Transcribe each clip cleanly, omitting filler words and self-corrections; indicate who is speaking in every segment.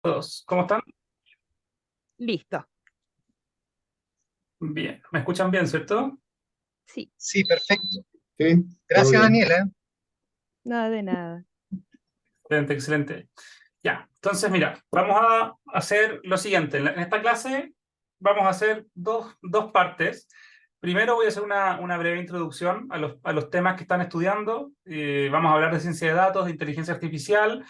Speaker 1: Todos. ¿Cómo están?
Speaker 2: Listo.
Speaker 1: Bien. ¿Me escuchan bien, cierto?
Speaker 2: Sí,
Speaker 3: Sí, perfecto.
Speaker 4: Sí, todo
Speaker 3: Gracias,
Speaker 4: bien.
Speaker 3: Daniela.
Speaker 2: nada de nada.
Speaker 1: Excelente, excelente. Ya, entonces mira, vamos a hacer lo siguiente. En esta clase vamos a hacer dos partes. Primero voy a hacer una breve introducción a los temas que están estudiando. Vamos a hablar de ciencia de datos, de inteligencia artificial,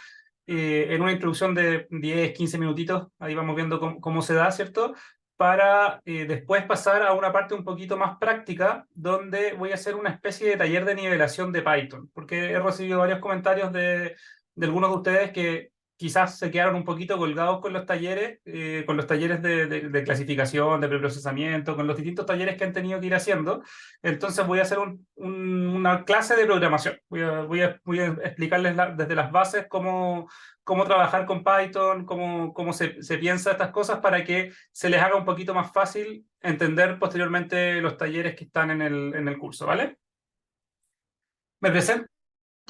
Speaker 1: en una introducción de 10, 15 minutitos. Ahí vamos viendo cómo se da, ¿cierto? Para después pasar a una parte un poquito más práctica, donde voy a hacer una especie de taller de nivelación de Python, porque he recibido varios comentarios de algunos de ustedes que quizás se quedaron un poquito colgados con los talleres de clasificación, de preprocesamiento, con los distintos talleres que han tenido que ir haciendo. Entonces voy a hacer una clase de programación. Voy a explicarles desde las bases cómo trabajar con Python, cómo se piensa estas cosas para que se les haga un poquito más fácil entender posteriormente los talleres que están en el curso, ¿vale? Me presento.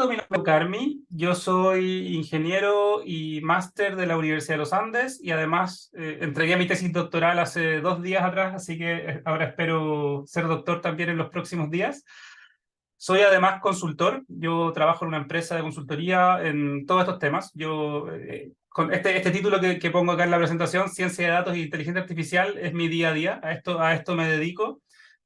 Speaker 1: Mi nombre es Carmi, yo soy ingeniero y máster de la Universidad de los Andes y además entregué mi tesis doctoral hace 2 días atrás, así que ahora espero ser doctor también en los próximos días. Soy además consultor, yo trabajo en una empresa de consultoría en todos estos temas. Yo, con este título que pongo acá en la presentación, Ciencia de Datos e Inteligencia Artificial, es mi día a día, a esto me dedico.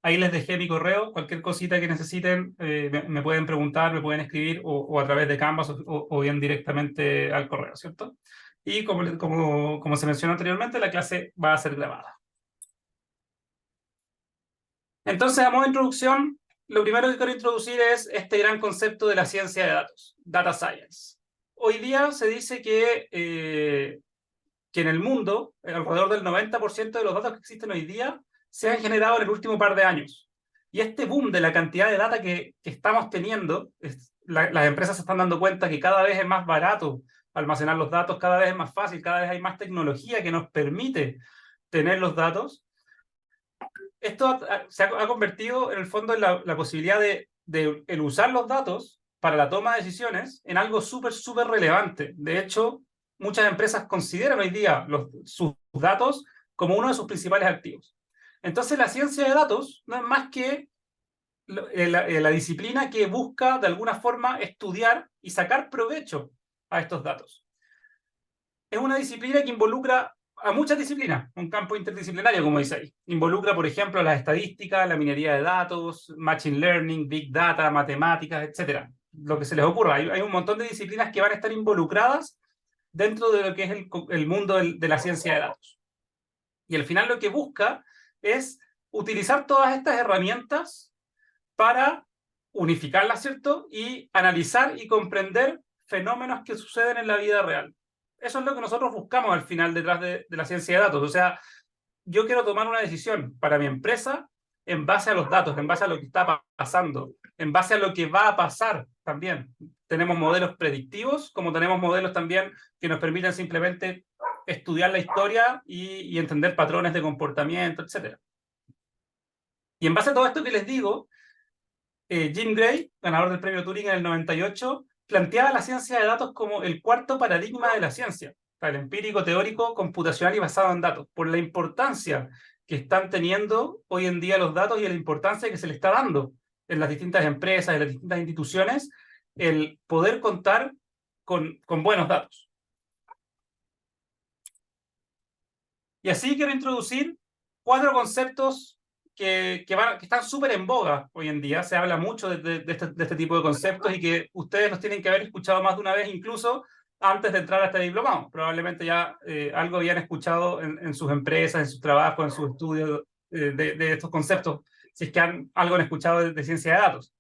Speaker 1: Ahí les dejé mi correo, cualquier cosita que necesiten, me pueden preguntar, me pueden escribir o a través de Canvas o bien directamente al correo, ¿cierto? Y como se mencionó anteriormente, la clase va a ser grabada. Entonces, a modo de introducción, lo primero que quiero introducir es este gran concepto de la ciencia de datos, data science. Hoy día se dice que en el mundo, alrededor del 90% de los datos que existen hoy día se han generado en el último par de años. Y este boom de la cantidad de data que estamos teniendo, las empresas se están dando cuenta que cada vez es más barato almacenar los datos, cada vez es más fácil, cada vez hay más tecnología que nos permite tener los datos. Esto se ha convertido en el fondo en la posibilidad de el usar los datos para la toma de decisiones en algo súper, súper relevante. De hecho, muchas empresas consideran hoy día sus datos como uno de sus principales activos. Entonces, la ciencia de datos no es más que la disciplina que busca de alguna forma estudiar y sacar provecho a estos datos. Es una disciplina que involucra a muchas disciplinas, un campo interdisciplinario, como dice ahí. Involucra, por ejemplo, las estadísticas, la minería de datos, machine learning, big data, matemáticas, etcétera. Lo que se les ocurra. Hay un montón de disciplinas que van a estar involucradas dentro de lo que es el mundo de la ciencia de datos. Y al final lo que busca es utilizar todas estas herramientas para unificarlas, ¿cierto? Y analizar y comprender fenómenos que suceden en la vida real. Eso es lo que nosotros buscamos al final detrás de la ciencia de datos. O sea, yo quiero tomar una decisión para mi empresa en base a los datos, en base a lo que está pasando, en base a lo que va a pasar también. Tenemos modelos predictivos, como tenemos modelos también que nos permiten simplemente estudiar la historia y entender patrones de comportamiento, etc. Y en base a todo esto que les digo, Jim Gray, ganador del premio Turing en el 98, planteaba la ciencia de datos como el cuarto paradigma de la ciencia, el empírico, teórico, computacional y basado en datos, por la importancia que están teniendo hoy en día los datos y la importancia que se le está dando en las distintas empresas, en las distintas instituciones, el poder contar con buenos datos. Y así quiero introducir 4 conceptos que están súper en boga hoy en día. Se habla mucho de este tipo de conceptos y que ustedes los tienen que haber escuchado más de una vez, incluso antes de entrar a este diplomado. Probablemente ya algo habían escuchado en sus empresas, en sus trabajos, en sus estudios de estos conceptos, si es que algo han escuchado de ciencia de datos.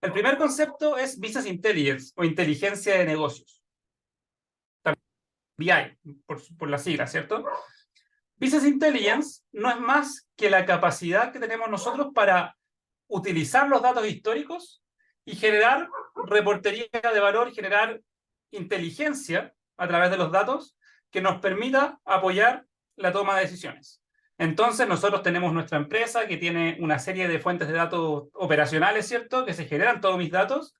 Speaker 1: El primer concepto es Business Intelligence o inteligencia de negocios. BI, por la sigla, ¿cierto? Business Intelligence no es más que la capacidad que tenemos nosotros para utilizar los datos históricos y generar reportería de valor, generar inteligencia a través de los datos que nos permita apoyar la toma de decisiones. Entonces nosotros tenemos nuestra empresa que tiene una serie de fuentes de datos operacionales, ¿cierto? Que se generan todos mis datos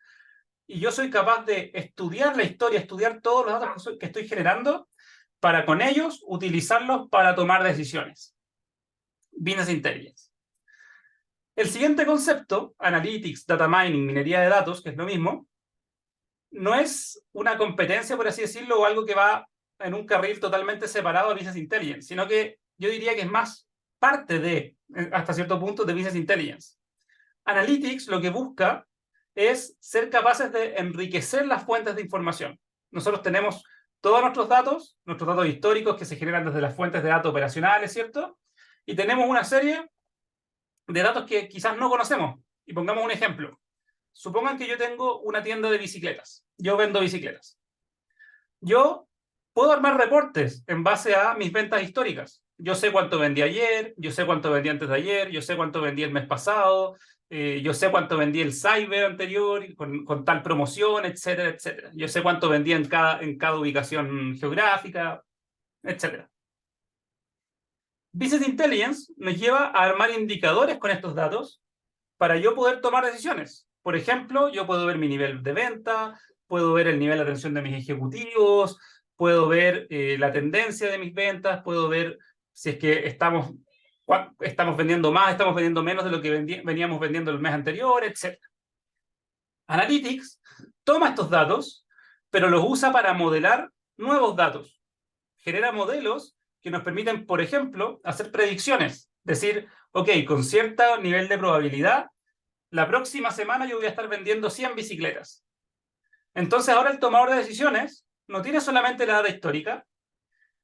Speaker 1: y yo soy capaz de estudiar la historia, estudiar todos los datos que estoy generando para con ellos utilizarlos para tomar decisiones. Business Intelligence. El siguiente concepto, Analytics, Data Mining, minería de datos, que es lo mismo, no es una competencia, por así decirlo, o algo que va en un carril totalmente separado de Business Intelligence, sino que yo diría que es más parte de, hasta cierto punto, de Business Intelligence. Analytics lo que busca es ser capaces de enriquecer las fuentes de información. Nosotros tenemos todos nuestros datos históricos que se generan desde las fuentes de datos operacionales, ¿cierto? Y tenemos una serie de datos que quizás no conocemos. Y pongamos un ejemplo. Supongan que yo tengo una tienda de bicicletas. Yo vendo bicicletas. Yo puedo armar reportes en base a mis ventas históricas. Yo sé cuánto vendí ayer, yo sé cuánto vendí antes de ayer, yo sé cuánto vendí el mes pasado, yo sé cuánto vendí el cyber anterior con tal promoción, etcétera, etcétera. Yo sé cuánto vendí en cada ubicación geográfica, etcétera. Business Intelligence nos lleva a armar indicadores con estos datos para yo poder tomar decisiones. Por ejemplo, yo puedo ver mi nivel de venta, puedo ver el nivel de atención de mis ejecutivos, puedo ver la tendencia de mis ventas, puedo ver si es que estamos vendiendo más, estamos vendiendo menos de lo que veníamos vendiendo el mes anterior, etc. Analytics toma estos datos, pero los usa para modelar nuevos datos. Genera modelos que nos permiten, por ejemplo, hacer predicciones. Decir, ok, con cierto nivel de probabilidad, la próxima semana yo voy a estar vendiendo 100 bicicletas. Entonces ahora el tomador de decisiones no tiene solamente la data histórica,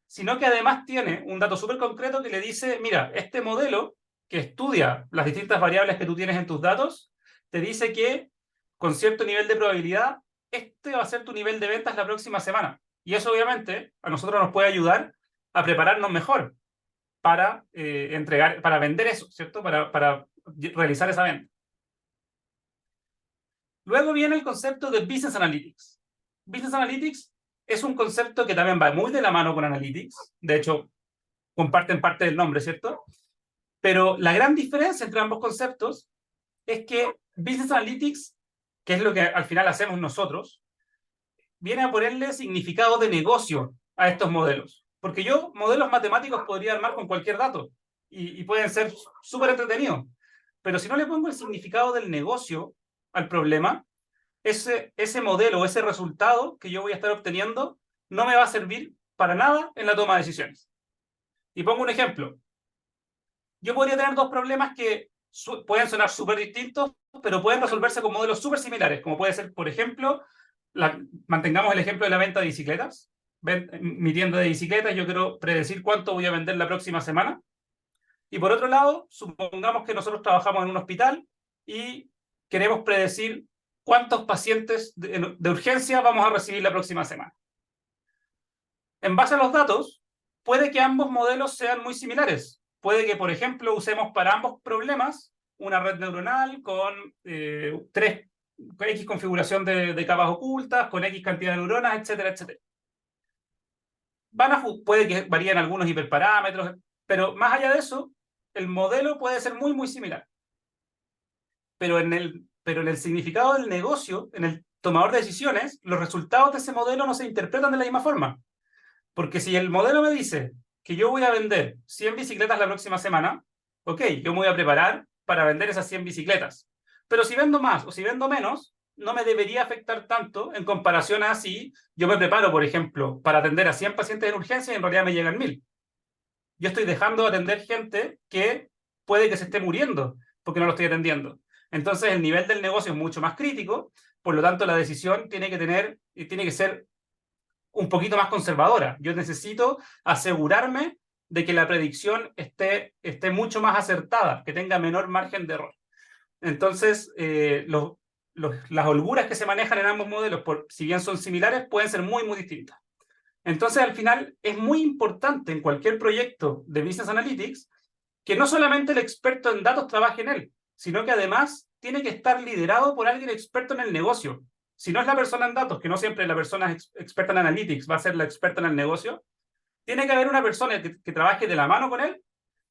Speaker 1: sino que además tiene un dato súper concreto que le dice, mira, este modelo que estudia las distintas variables que tú tienes en tus datos, te dice que con cierto nivel de probabilidad, este va a ser tu nivel de ventas la próxima semana. Y eso obviamente a nosotros nos puede ayudar a prepararnos mejor para para vender eso, ¿cierto? Para realizar esa venta. Luego viene el concepto de Business Analytics. Business Analytics es un concepto que también va muy de la mano con Analytics. De hecho, comparten parte del nombre, ¿cierto? Pero la gran diferencia entre ambos conceptos es que Business Analytics, que es lo que al final hacemos nosotros, viene a ponerle significado de negocio a estos modelos. Porque yo modelos matemáticos podría armar con cualquier dato y pueden ser súper entretenidos. Pero si no le pongo el significado del negocio al problema, ese modelo, ese resultado que yo voy a estar obteniendo, no me va a servir para nada en la toma de decisiones. Y pongo un ejemplo. Yo podría tener dos problemas que pueden sonar súper distintos, pero pueden resolverse con modelos súper similares, como puede ser, por ejemplo, mantengamos el ejemplo de la venta de bicicletas. Mi tienda de bicicletas, yo quiero predecir cuánto voy a vender la próxima semana. Y por otro lado, supongamos que nosotros trabajamos en un hospital y queremos predecir cuántos pacientes de urgencia vamos a recibir la próxima semana. En base a los datos, puede que ambos modelos sean muy similares. Puede que, por ejemplo, usemos para ambos problemas una red neuronal con X configuración de capas ocultas, con X cantidad de neuronas, etcétera, etcétera. Puede que varíen algunos hiperparámetros, pero más allá de eso, el modelo puede ser muy, muy similar. Pero en el significado del negocio, en el tomador de decisiones, los resultados de ese modelo no se interpretan de la misma forma. Porque si el modelo me dice que yo voy a vender 100 bicicletas la próxima semana, ok, yo me voy a preparar para vender esas 100 bicicletas. Pero si vendo más o si vendo menos, no me debería afectar tanto en comparación a si yo me preparo, por ejemplo, para atender a 100 pacientes en urgencia y en realidad me llegan 1000. Yo estoy dejando de atender gente que puede que se esté muriendo porque no lo estoy atendiendo. Entonces el nivel del negocio es mucho más crítico, por lo tanto la decisión tiene que ser un poquito más conservadora. Yo necesito asegurarme de que la predicción esté mucho más acertada, que tenga menor margen de error. Entonces, las holguras que se manejan en ambos modelos, si bien son similares, pueden ser muy, muy distintas. Entonces, al final, es muy importante en cualquier proyecto de Business Analytics que no solamente el experto en datos trabaje en él, sino que además tiene que estar liderado por alguien experto en el negocio. Si no es la persona en datos, que no siempre la persona experta en Analytics va a ser la experta en el negocio, tiene que haber una persona que trabaje de la mano con él,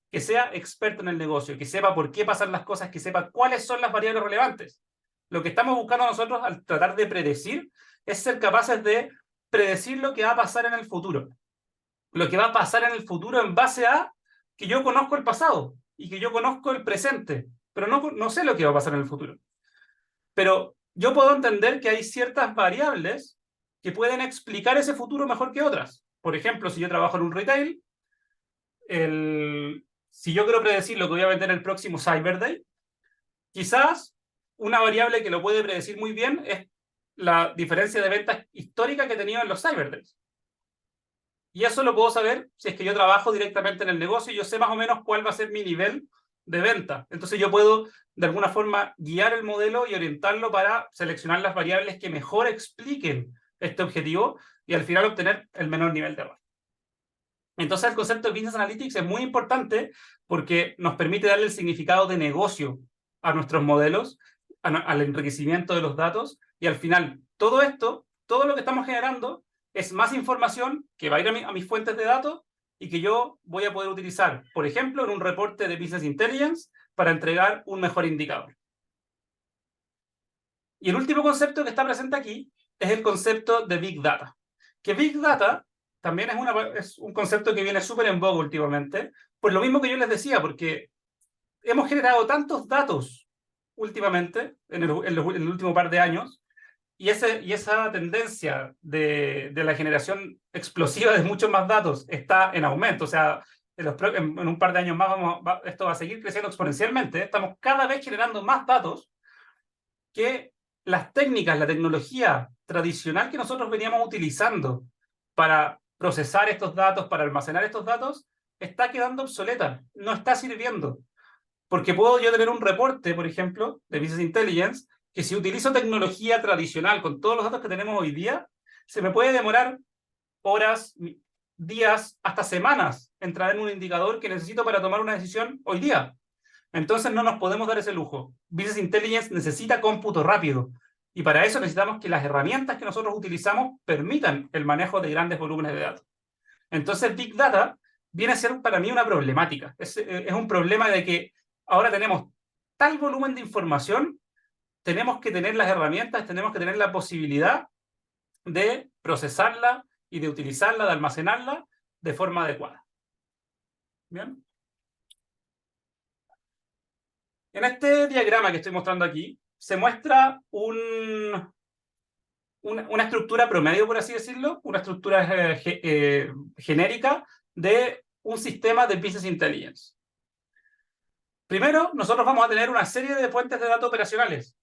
Speaker 1: que sea experto en el negocio, que sepa por qué pasan las cosas, que sepa cuáles son las variables relevantes. Lo que estamos buscando nosotros al tratar de predecir es ser capaces de predecir lo que va a pasar en el futuro. lo que va a pasar en el futuro en base a que yo conozco el pasado y que yo conozco el presente, pero no sé lo que va a pasar en el futuro. Pero yo puedo entender que hay ciertas variables que pueden explicar ese futuro mejor que otras. Por ejemplo, si yo trabajo en un retail, si yo quiero predecir lo que voy a vender el próximo Cyber Day, quizás una variable que lo puede predecir muy bien es la diferencia de ventas histórica que he tenido en los Cyber Days. Y eso lo puedo saber si es que yo trabajo directamente en el negocio y yo sé más o menos cuál va a ser mi nivel de venta. Entonces yo puedo, de alguna forma, guiar el modelo y orientarlo para seleccionar las variables que mejor expliquen este objetivo y al final obtener el menor nivel de error. Entonces el concepto de Business Analytics es muy importante porque nos permite darle el significado de negocio a nuestros modelos, al enriquecimiento de los datos y al final todo esto, todo lo que estamos generando es más información que va a ir a mis fuentes de datos y que yo voy a poder utilizar, por ejemplo, en un reporte de Business Intelligence para entregar un mejor indicador. Y el último concepto que está presente aquí es el concepto de Big Data. Que Big Data también es un concepto que viene súper en boga últimamente, por lo mismo que yo les decía, porque hemos generado tantos datos últimamente, en el último par de años, y esa tendencia de la generación explosiva de muchos más datos está en aumento. O sea, en un par de años más esto va a seguir creciendo exponencialmente. Estamos cada vez generando más datos que las técnicas, la tecnología tradicional que nosotros veníamos utilizando para procesar estos datos, para almacenar estos datos, está quedando obsoleta, no está sirviendo. Porque puedo yo tener un reporte, por ejemplo, de Business Intelligence, que si utilizo tecnología tradicional con todos los datos que tenemos hoy día, se me puede demorar horas, días, hasta semanas en traer un indicador que necesito para tomar una decisión hoy día. Entonces no nos podemos dar ese lujo. Business Intelligence necesita cómputo rápido. Y para eso necesitamos que las herramientas que nosotros utilizamos permitan el manejo de grandes volúmenes de datos. Entonces Big Data viene a ser para mí una problemática. Es un problema de que ahora tenemos tal volumen de información, tenemos que tener las herramientas, tenemos que tener la posibilidad de procesarla y de utilizarla, de almacenarla de forma adecuada. ¿Bien? En este diagrama que estoy mostrando aquí, se muestra una estructura promedio, por así decirlo, una estructura genérica de un sistema de Business Intelligence. Primero, nosotros vamos a tener una serie de fuentes de datos operacionales.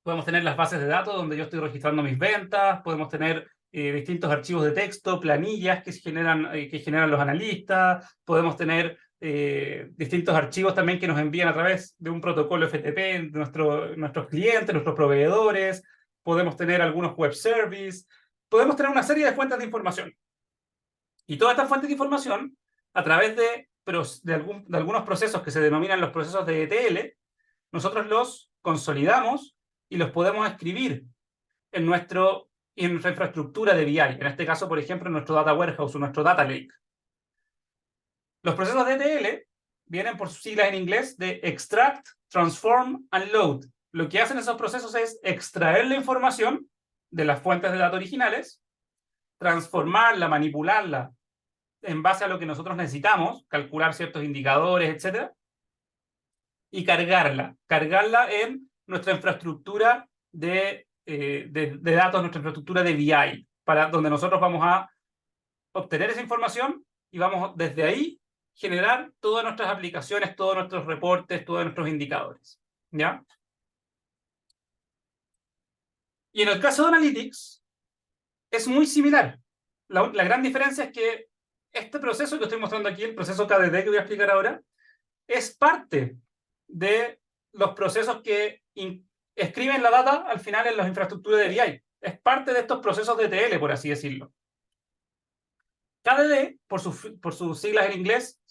Speaker 1: Podemos tener las bases de datos donde yo estoy registrando mis ventas, podemos tener distintos archivos de texto, planillas que generan los analistas, podemos tener distintos archivos también que nos envían a través de un protocolo FTP de nuestros clientes, nuestros proveedores, podemos tener algunos web services, podemos tener una serie de fuentes de información. Y todas estas fuentes de información, a través de algunos procesos que se denominan los procesos de ETL, nosotros los consolidamos y los podemos escribir en nuestra infraestructura de BI, en este caso, por ejemplo, en nuestro Data Warehouse o nuestro Data Lake. Los procesos de ETL vienen por sus siglas en inglés de Extract, Transform and Load. Lo que hacen esos procesos es extraer la información de las fuentes de datos originales, transformarla, manipularla en base a lo que nosotros necesitamos, calcular ciertos indicadores, etc. Y cargarla en nuestra infraestructura de datos, nuestra infraestructura de BI, donde nosotros vamos a obtener esa información y vamos desde ahí generar todas nuestras aplicaciones, todos nuestros reportes, todos nuestros indicadores. ¿Ya? Y en el caso de Analytics, es muy similar. La gran diferencia es que este proceso que estoy mostrando aquí, el proceso KDD que voy a explicar ahora, es parte de los procesos que escriben la data al final en las infraestructuras de BI. Es parte de estos procesos de ETL, por así decirlo. KDD, por sus siglas en inglés,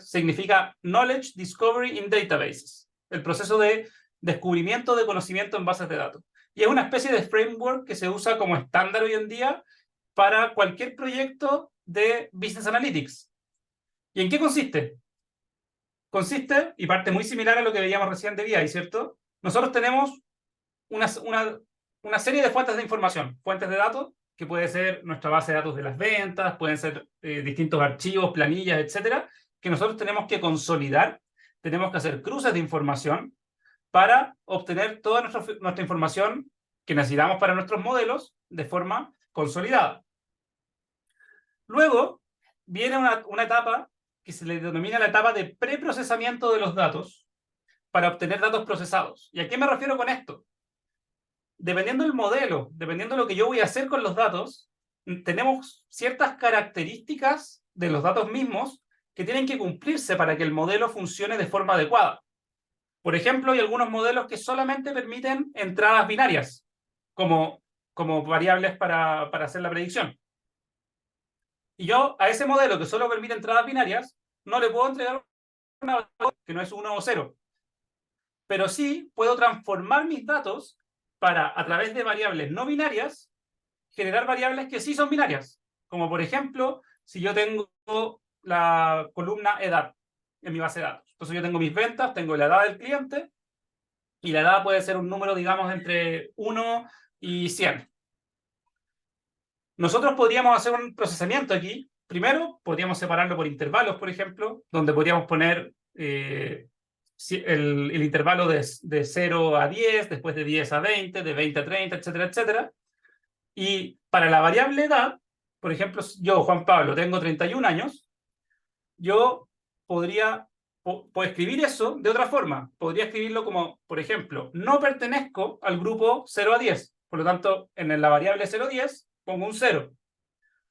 Speaker 1: significa Knowledge Discovery in Databases, el proceso de descubrimiento de conocimiento en bases de datos. Y es una especie de framework que se usa como estándar hoy en día para cualquier proyecto de Business Analytics. ¿Y en qué consiste? Consiste, y parte muy similar a lo que veíamos recién de BI, ¿cierto? Nosotros tenemos una serie de fuentes de información, fuentes de datos, que puede ser nuestra base de datos de las ventas, pueden ser distintos archivos, planillas, etcétera, que nosotros tenemos que consolidar, tenemos que hacer cruces de información para obtener toda nuestra información que necesitamos para nuestros modelos de forma consolidada. Luego viene una etapa que se le denomina la etapa de preprocesamiento de los datos para obtener datos procesados. ¿Y a qué me refiero con esto? Dependiendo del modelo, dependiendo de lo que yo voy a hacer con los datos, tenemos ciertas características de los datos mismos que tienen que cumplirse para que el modelo funcione de forma adecuada. Por ejemplo, hay algunos modelos que solamente permiten entradas binarias como variables para hacer la predicción. Y yo a ese modelo que solo permite entradas binarias no le puedo entregar una variable que no es 1 o 0. Pero sí puedo transformar mis datos para, a través de variables no binarias, generar variables que sí son binarias. Como por ejemplo, si yo tengo la columna edad en mi base de datos. Entonces yo tengo mis ventas, tengo la edad del cliente, y la edad puede ser un número, digamos, entre 1 y 100. Nosotros podríamos hacer un procesamiento aquí. Primero, podríamos separarlo por intervalos, por ejemplo, donde podríamos poner el intervalo de 0 a 10, después de 10 a 20, de 20 a 30, etcétera, etcétera. Y para la variable edad, por ejemplo, yo, Juan Pablo, tengo 31 años, yo podría escribir eso de otra forma. Podría escribirlo como, por ejemplo, no pertenezco al grupo 0 a 10. Por lo tanto, en la variable 0 a 10 pongo un 0.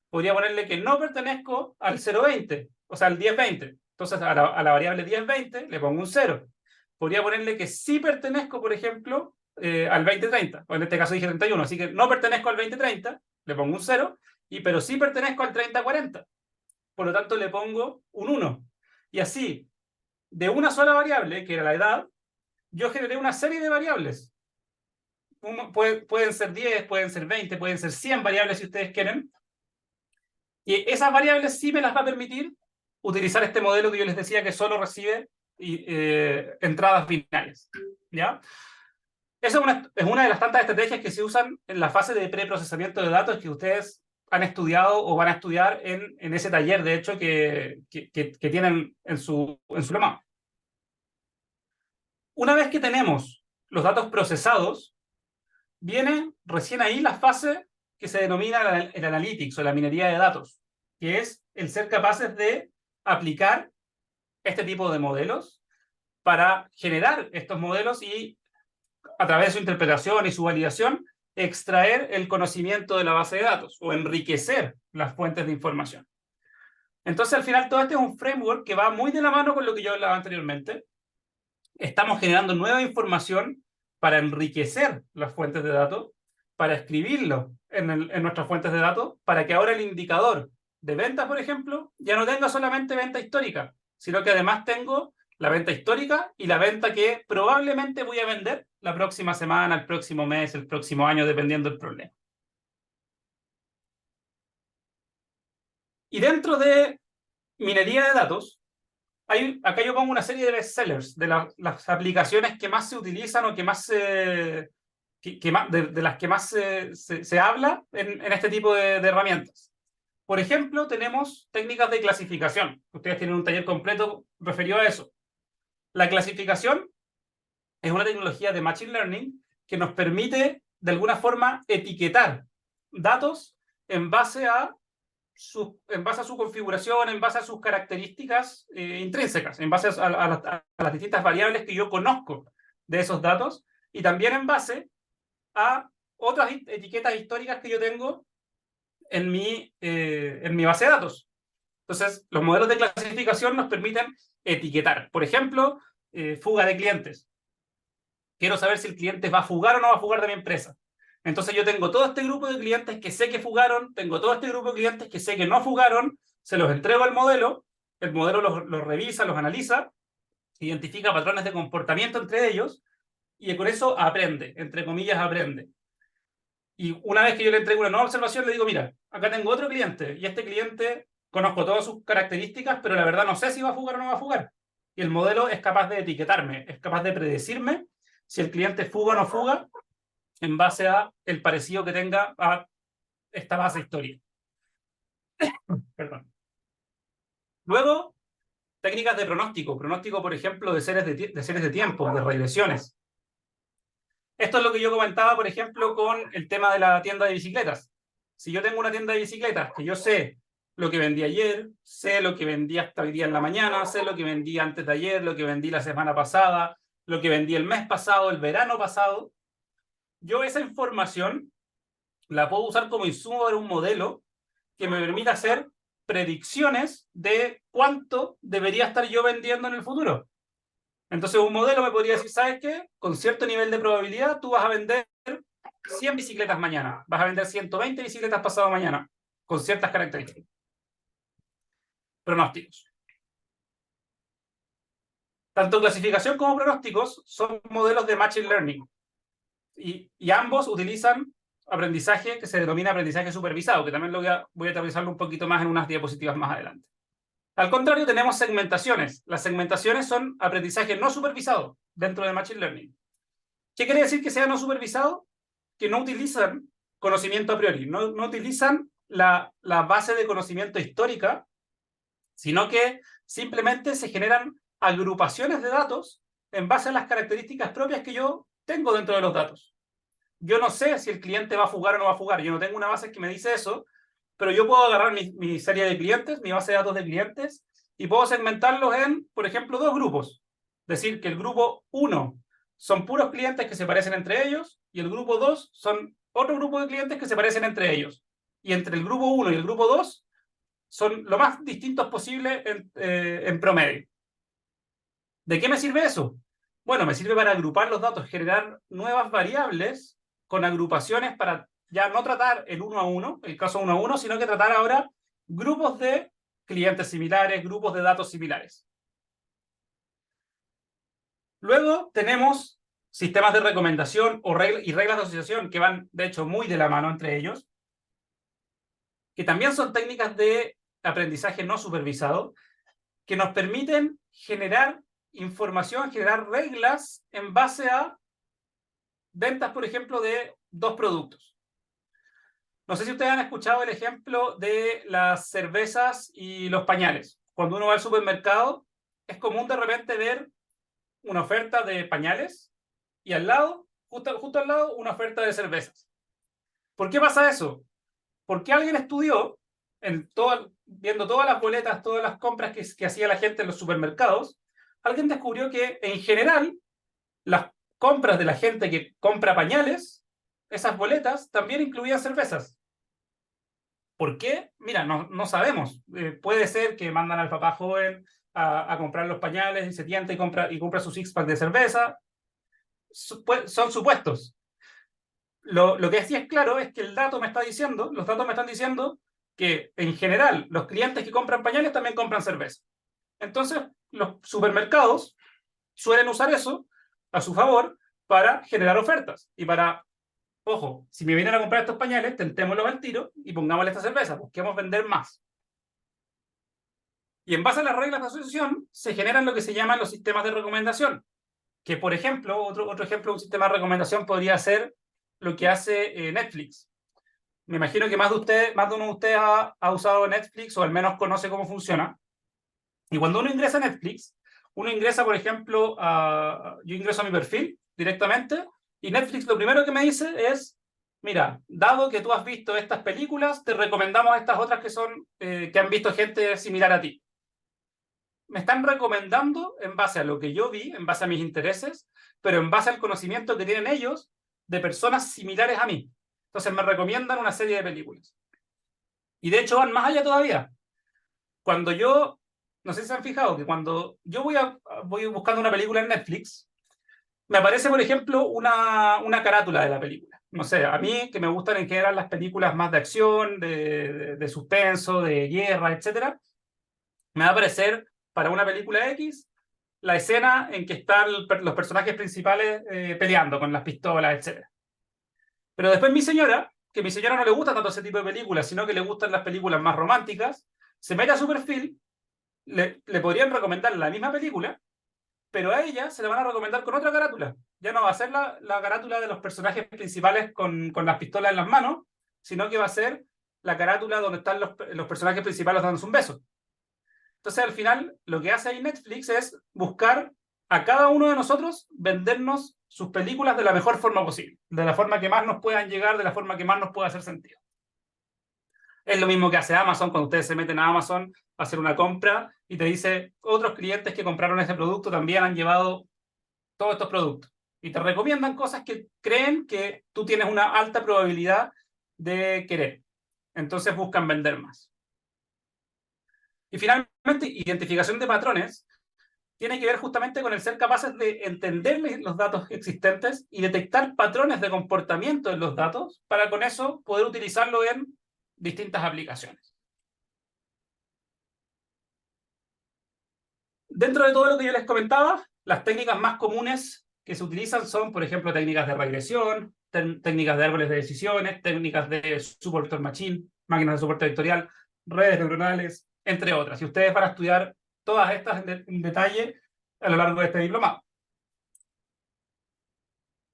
Speaker 1: Podría ponerle que no pertenezco al 0 a 20, o sea, al 10 a 20. Entonces, a la variable 10 a 20 le pongo un 0. Podría ponerle que sí pertenezco, por ejemplo, al 20 a 30. O en este caso dije 31. Así que no pertenezco al 20 a 30, le pongo un 0. Pero sí pertenezco al 30 a 40. Por lo tanto, le pongo un 1. Y así, de una sola variable, que era la edad, yo generé una serie de variables. Pueden ser 10, pueden ser 20, pueden ser 100 variables si ustedes quieren. Y esas variables sí me las va a permitir utilizar este modelo que yo les decía que solo recibe entradas binarias. ¿Ya? Esa es una de las tantas estrategias que se usan en la fase de preprocesamiento de datos que ustedes han estudiado o van a estudiar en ese taller, de hecho, que tienen en su llamado. Una vez que tenemos los datos procesados, viene recién ahí la fase que se denomina el analytics o la minería de datos, que es el ser capaces de aplicar este tipo de modelos para generar estos modelos y, a través de su interpretación y su validación, extraer el conocimiento de la base de datos o enriquecer las fuentes de información. Entonces, al final, todo este es un framework que va muy de la mano con lo que yo hablaba anteriormente. Estamos generando nueva información para enriquecer las fuentes de datos, para escribirlo en nuestras fuentes de datos, para que ahora el indicador de ventas, por ejemplo, ya no tenga solamente venta histórica, sino que además tengo la venta histórica y la venta que probablemente voy a vender la próxima semana, el próximo mes, el próximo año, dependiendo del problema. Y dentro de minería de datos, acá yo pongo una serie de bestsellers, de las aplicaciones que más se utilizan o que más de las que más se habla en este tipo de herramientas. Por ejemplo, tenemos técnicas de clasificación. Ustedes tienen un taller completo referido a eso. La clasificación es una tecnología de Machine Learning que nos permite, de alguna forma, etiquetar datos en base a su configuración, en base a sus características intrínsecas, en base a las distintas variables que yo conozco de esos datos, y también en base a otras etiquetas históricas que yo tengo en mi base de datos. Entonces, los modelos de clasificación nos permiten etiquetar. Por ejemplo, fuga de clientes. Quiero saber si el cliente va a fugar o no va a fugar de mi empresa. Entonces yo tengo todo este grupo de clientes que sé que fugaron, tengo todo este grupo de clientes que sé que no fugaron, se los entrego al modelo, el modelo los revisa, los analiza, identifica patrones de comportamiento entre ellos, y con eso aprende, entre comillas aprende. Y una vez que yo le entrego una nueva observación, le digo, mira, acá tengo otro cliente, y este cliente conozco todas sus características, pero la verdad no sé si va a fugar o no va a fugar. Y el modelo es capaz de etiquetarme, es capaz de predecirme si el cliente fuga o no fuga, en base a el parecido que tenga a esta base histórica. Perdón. Luego, técnicas de pronóstico. Pronóstico, por ejemplo, de series de tiempo, de regresiones. Esto es lo que yo comentaba, por ejemplo, con el tema de la tienda de bicicletas. Si yo tengo una tienda de bicicletas que yo sé lo que vendí ayer, sé lo que vendí hasta hoy día en la mañana, sé lo que vendí antes de ayer, lo que vendí la semana pasada, lo que vendí el mes pasado, el verano pasado, yo esa información la puedo usar como insumo de un modelo que me permita hacer predicciones de cuánto debería estar yo vendiendo en el futuro. Entonces un modelo me podría decir, ¿sabes qué? Con cierto nivel de probabilidad tú vas a vender 100 bicicletas mañana, vas a vender 120 bicicletas pasado mañana, con ciertas características. Pronósticos. Tanto clasificación como pronósticos son modelos de Machine Learning y ambos utilizan aprendizaje que se denomina aprendizaje supervisado, que también voy a aterrizarlo un poquito más en unas diapositivas más adelante. Al contrario, tenemos segmentaciones. Las segmentaciones son aprendizaje no supervisado dentro de Machine Learning. ¿Qué quiere decir que sea no supervisado? Que no utilizan conocimiento a priori, no utilizan la base de conocimiento histórica, sino que simplemente se generan agrupaciones de datos en base a las características propias que yo tengo dentro de los datos. Yo no sé si el cliente va a fugar o no va a fugar, yo no tengo una base que me dice eso, pero yo puedo agarrar mi serie de clientes, mi base de datos de clientes, y puedo segmentarlos en, por ejemplo, dos grupos. Decir que el grupo 1 son puros clientes que se parecen entre ellos, y el grupo 2 son otro grupo de clientes que se parecen entre ellos. Y entre el grupo 1 y el grupo 2 son lo más distintos posible en promedio. ¿De qué me sirve eso? Bueno, me sirve para agrupar los datos, generar nuevas variables con agrupaciones para ya no tratar el 1 a 1, el caso 1 a 1, sino que tratar ahora grupos de clientes similares, grupos de datos similares. Luego tenemos sistemas de recomendación y reglas de asociación que van, de hecho, muy de la mano entre ellos, que también son técnicas de aprendizaje no supervisado, que nos permiten generar información, generar reglas en base a ventas, por ejemplo, de dos productos. No sé si ustedes han escuchado el ejemplo de las cervezas y los pañales. Cuando uno va al supermercado, es común de repente ver una oferta de pañales y al lado, justo al lado, una oferta de cervezas. ¿Por qué pasa eso? Porque alguien estudió, viendo todas las boletas, todas las compras que hacía la gente en los supermercados, alguien descubrió que en general las compras de la gente que compra pañales, esas boletas también incluían cervezas. ¿Por qué? Mira, no sabemos. Puede ser que mandan al papá joven a comprar los pañales y se tienta y compra su six-pack de cerveza. Son supuestos. Lo que sí es claro es que los datos me están diciendo que en general los clientes que compran pañales también compran cerveza. Entonces, los supermercados suelen usar eso a su favor para generar ofertas y para, ojo, si me vienen a comprar estos pañales, tentémoslos al tiro y pongámosle esta cerveza, busquemos vender más. Y en base a las reglas de asociación se generan lo que se llaman los sistemas de recomendación, que por ejemplo, otro ejemplo de un sistema de recomendación podría ser lo que hace Netflix. Me imagino que más de uno de ustedes ha usado Netflix o al menos conoce cómo funciona. Y cuando uno ingresa a Netflix, uno ingresa, por ejemplo, yo ingreso a mi perfil directamente y Netflix lo primero que me dice es, mira, dado que tú has visto estas películas, te recomendamos estas otras que han visto gente similar a ti. Me están recomendando en base a lo que yo vi, en base a mis intereses, pero en base al conocimiento que tienen ellos de personas similares a mí. Entonces me recomiendan una serie de películas. Y de hecho van más allá todavía. No sé si se han fijado que cuando yo voy buscando una película en Netflix, me aparece, por ejemplo, una carátula de la película. No sé, a mí que me gustan en general las películas más de acción, de suspenso, de guerra, etc., me va a aparecer para una película X la escena en que están los personajes principales peleando con las pistolas, etc. Pero después que mi señora no le gusta tanto ese tipo de películas, sino que le gustan las películas más románticas, se mete a su perfil, le podrían recomendar la misma película, pero a ella se la van a recomendar con otra carátula. Ya no va a ser la carátula de los personajes principales con las pistolas en las manos, sino que va a ser la carátula donde están los personajes principales dándose un beso. Entonces, al final, lo que hace ahí Netflix es buscar a cada uno de nosotros vendernos sus películas de la mejor forma posible, de la forma que más nos puedan llegar, de la forma que más nos pueda hacer sentido. Es lo mismo que hace Amazon cuando ustedes se meten a Amazon a hacer una compra y te dice, otros clientes que compraron ese producto también han llevado todos estos productos. Y te recomiendan cosas que creen que tú tienes una alta probabilidad de querer. Entonces buscan vender más. Y finalmente, identificación de patrones tiene que ver justamente con el ser capaces de entender los datos existentes y detectar patrones de comportamiento en los datos para con eso poder utilizarlo en distintas aplicaciones. Dentro de todo lo que yo les comentaba, las técnicas más comunes que se utilizan son, por ejemplo, técnicas de regresión, técnicas de árboles de decisiones, técnicas de support vector machine, máquinas de soporte vectorial, redes neuronales, entre otras. Y ustedes van a estudiar todas estas en detalle a lo largo de este diplomado.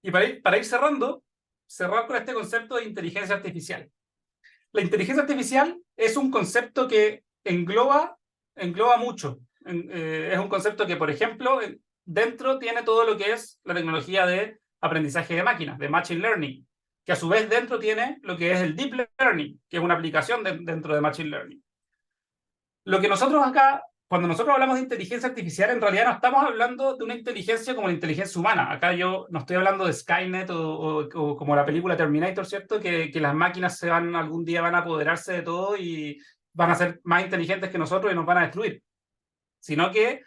Speaker 1: Y para ir cerrando, cerrar con este concepto de inteligencia artificial. La inteligencia artificial es un concepto que engloba mucho. Es un concepto que, por ejemplo, dentro tiene todo lo que es la tecnología de aprendizaje de máquinas, de Machine Learning, que a su vez dentro tiene lo que es el Deep Learning, que es una aplicación dentro de Machine Learning. Lo que nosotros acá, cuando nosotros hablamos de inteligencia artificial, en realidad no estamos hablando de una inteligencia como la inteligencia humana. Acá yo no estoy hablando de Skynet o como la película Terminator, ¿cierto? Que las máquinas algún día van a apoderarse de todo y van a ser más inteligentes que nosotros y nos van a destruir. Sino que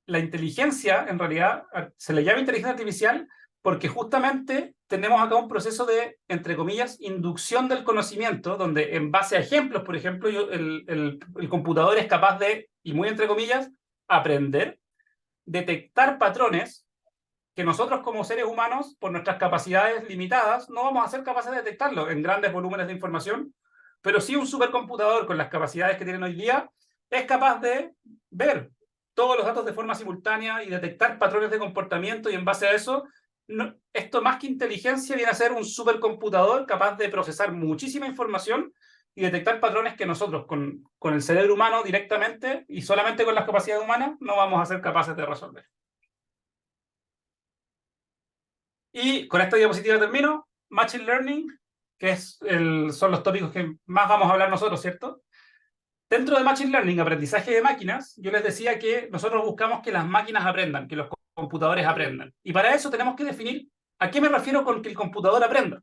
Speaker 1: la inteligencia, en realidad, se le llama inteligencia artificial porque justamente tenemos acá un proceso de, entre comillas, inducción del conocimiento, donde en base a ejemplos, por ejemplo, el computador es capaz de, y muy entre comillas, aprender, detectar patrones que nosotros como seres humanos, por nuestras capacidades limitadas, no vamos a ser capaces de detectarlo en grandes volúmenes de información, pero sí un supercomputador con las capacidades que tienen hoy día es capaz de ver todos los datos de forma simultánea y detectar patrones de comportamiento y en base a eso, esto más que inteligencia viene a ser un supercomputador capaz de procesar muchísima información y detectar patrones que nosotros con el cerebro humano directamente y solamente con las capacidades humanas no vamos a ser capaces de resolver. Y con esta diapositiva termino. Machine Learning, que son los tópicos que más vamos a hablar nosotros, ¿cierto? Dentro de Machine Learning, aprendizaje de máquinas, yo les decía que nosotros buscamos que las máquinas aprendan, que los computadores aprendan. Y para eso tenemos que definir a qué me refiero con que el computador aprenda.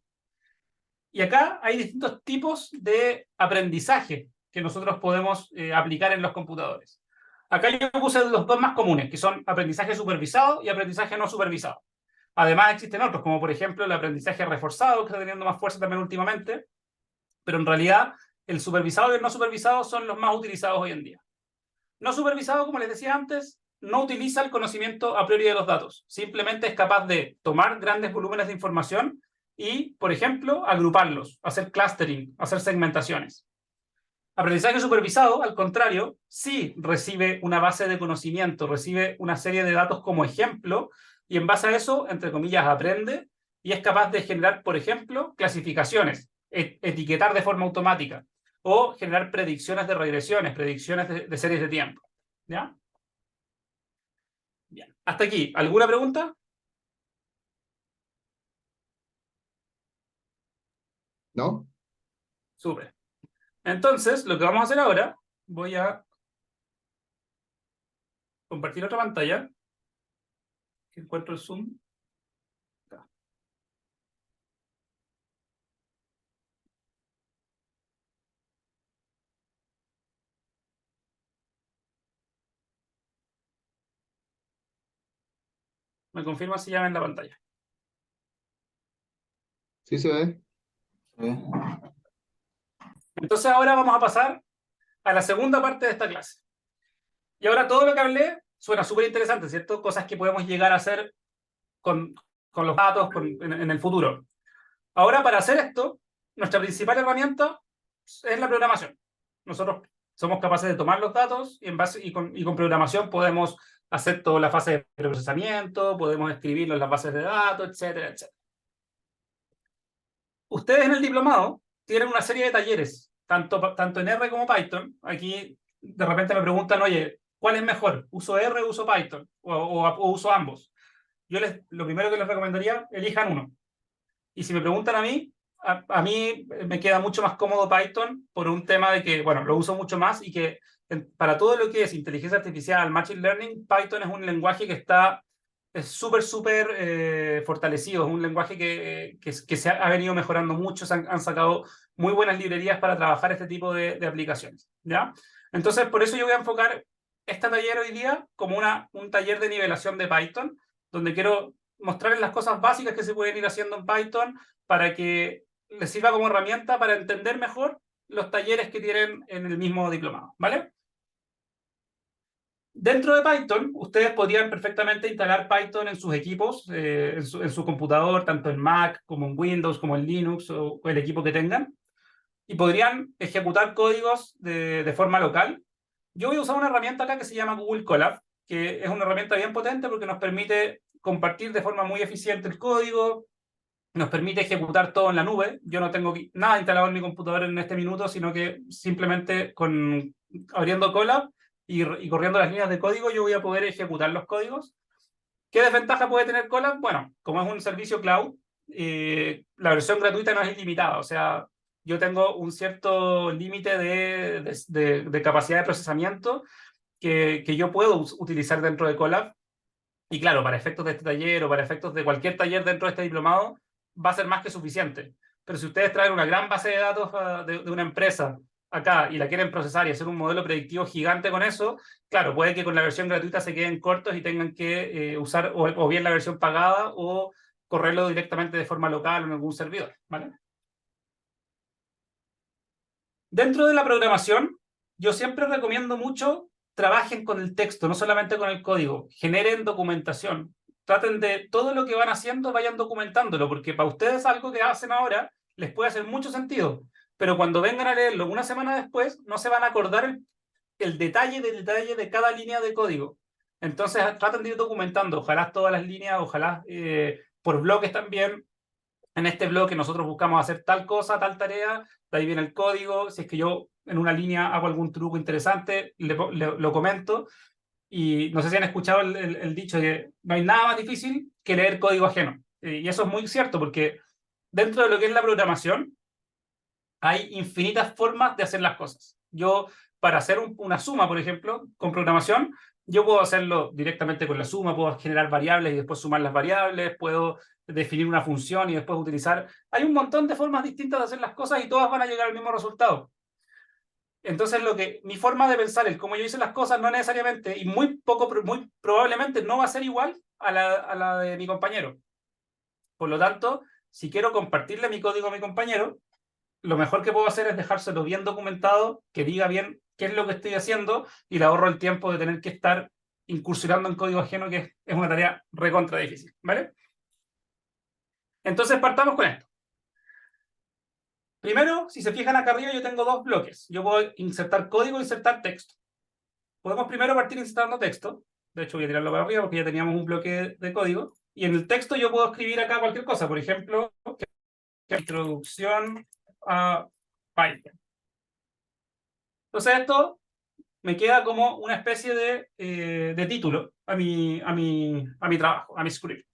Speaker 1: Y acá hay distintos tipos de aprendizaje que nosotros podemos aplicar en los computadores. Acá yo puse los dos más comunes, que son aprendizaje supervisado y aprendizaje no supervisado. Además existen otros, como por ejemplo el aprendizaje reforzado, que está teniendo más fuerza también últimamente, pero en realidad el supervisado y el no supervisado son los más utilizados hoy en día. No supervisado, como les decía antes, no utiliza el conocimiento a priori de los datos. Simplemente es capaz de tomar grandes volúmenes de información y, por ejemplo, agruparlos, hacer clustering, hacer segmentaciones. Aprendizaje supervisado, al contrario, sí recibe una base de conocimiento, recibe una serie de datos como ejemplo y en base a eso, entre comillas, aprende y es capaz de generar, por ejemplo, clasificaciones, etiquetar de forma automática o generar predicciones de regresiones, predicciones de series de tiempo. ¿Ya? Bien. Hasta aquí. ¿Alguna pregunta?
Speaker 3: ¿No?
Speaker 1: Súper. Entonces, lo que vamos a hacer ahora, voy a compartir otra pantalla, que encuentro el Zoom. Acá. Me confirma si ya ven la pantalla.
Speaker 3: Sí se ve.
Speaker 1: Entonces ahora vamos a pasar a la segunda parte de esta clase. Y ahora todo lo que hablé suena súper interesante, ¿cierto? Cosas que podemos llegar a hacer con los datos en el futuro. Ahora, para hacer esto, nuestra principal herramienta es la programación. Nosotros somos capaces de tomar los datos y con programación podemos hacer toda la fase de procesamiento, podemos escribirlo en las bases de datos, etcétera, etcétera. Ustedes en el diplomado tienen una serie de talleres, tanto en R como Python. Aquí de repente me preguntan, oye, ¿cuál es mejor? ¿Uso R o uso Python? ¿O uso ambos? Yo lo primero que les recomendaría, elijan uno. Y si me preguntan a mí me queda mucho más cómodo Python por un tema de que, bueno, lo uso mucho más y que para todo lo que es inteligencia artificial, machine learning, Python es un lenguaje que es súper fortalecido, es un lenguaje que se ha venido mejorando mucho, han sacado muy buenas librerías para trabajar este tipo de aplicaciones, ¿ya? Entonces, por eso yo voy a enfocar este taller hoy día como un taller de nivelación de Python, donde quiero mostrarles las cosas básicas que se pueden ir haciendo en Python para que les sirva como herramienta para entender mejor los talleres que tienen en el mismo diplomado, ¿vale? Dentro de Python, ustedes podrían perfectamente instalar Python en sus equipos, en su computador, tanto en Mac como en Windows, como en Linux o el equipo que tengan, y podrían ejecutar códigos de forma local. Yo voy a usar una herramienta acá que se llama Google Colab, que es una herramienta bien potente porque nos permite compartir de forma muy eficiente el código, nos permite ejecutar todo en la nube. Yo no tengo nada instalado en mi computador en este minuto, sino que simplemente abriendo Colab y corriendo las líneas de código yo voy a poder ejecutar los códigos. ¿Qué desventaja puede tener Colab? Bueno, como es un servicio cloud, la versión gratuita no es ilimitada, o sea, yo tengo un cierto límite de capacidad de procesamiento que yo puedo utilizar dentro de Colab. Y claro, para efectos de este taller o para efectos de cualquier taller dentro de este diplomado, va a ser más que suficiente. Pero si ustedes traen una gran base de datos de una empresa acá y la quieren procesar y hacer un modelo predictivo gigante con eso, claro, puede que con la versión gratuita se queden cortos y tengan que usar o bien la versión pagada o correrlo directamente de forma local o en algún servidor, ¿vale? Dentro de la programación, yo siempre recomiendo mucho trabajen con el texto, no solamente con el código, generen documentación. Traten de todo lo que van haciendo, vayan documentándolo, porque para ustedes algo que hacen ahora les puede hacer mucho sentido, pero cuando vengan a leerlo una semana después, no se van a acordar el detalle de cada línea de código. Entonces, traten de ir documentando, ojalá todas las líneas, ojalá por bloques también. En este bloque nosotros buscamos hacer tal cosa, tal tarea, de ahí viene el código. Si es que yo en una línea hago algún truco interesante, lo comento. Y no sé si han escuchado el dicho de que no hay nada más difícil que leer código ajeno. Y eso es muy cierto, porque dentro de lo que es la programación, hay infinitas formas de hacer las cosas. Yo, para hacer una suma, por ejemplo, con programación, yo puedo hacerlo directamente con la suma, puedo generar variables y después sumar las variables, puedo definir una función y después utilizar. Hay un montón de formas distintas de hacer las cosas y todas van a llegar al mismo resultado. Entonces, mi forma de pensar, el cómo yo hice las cosas, no necesariamente, y muy probablemente no va a ser igual a la de mi compañero. Por lo tanto, si quiero compartirle mi código a mi compañero, lo mejor que puedo hacer es dejárselo bien documentado, que diga bien qué es lo que estoy haciendo y le ahorro el tiempo de tener que estar incursionando en código ajeno, que es una tarea recontra difícil, ¿vale? Entonces partamos con esto. Primero, si se fijan acá arriba, yo tengo dos bloques. Yo puedo insertar código e insertar texto. Podemos primero partir insertando texto. De hecho, voy a tirarlo para arriba porque ya teníamos un bloque de código. Y en el texto yo puedo escribir acá cualquier cosa. Por ejemplo, introducción a Python. Entonces esto me queda como una especie de título a mi trabajo, a mi script.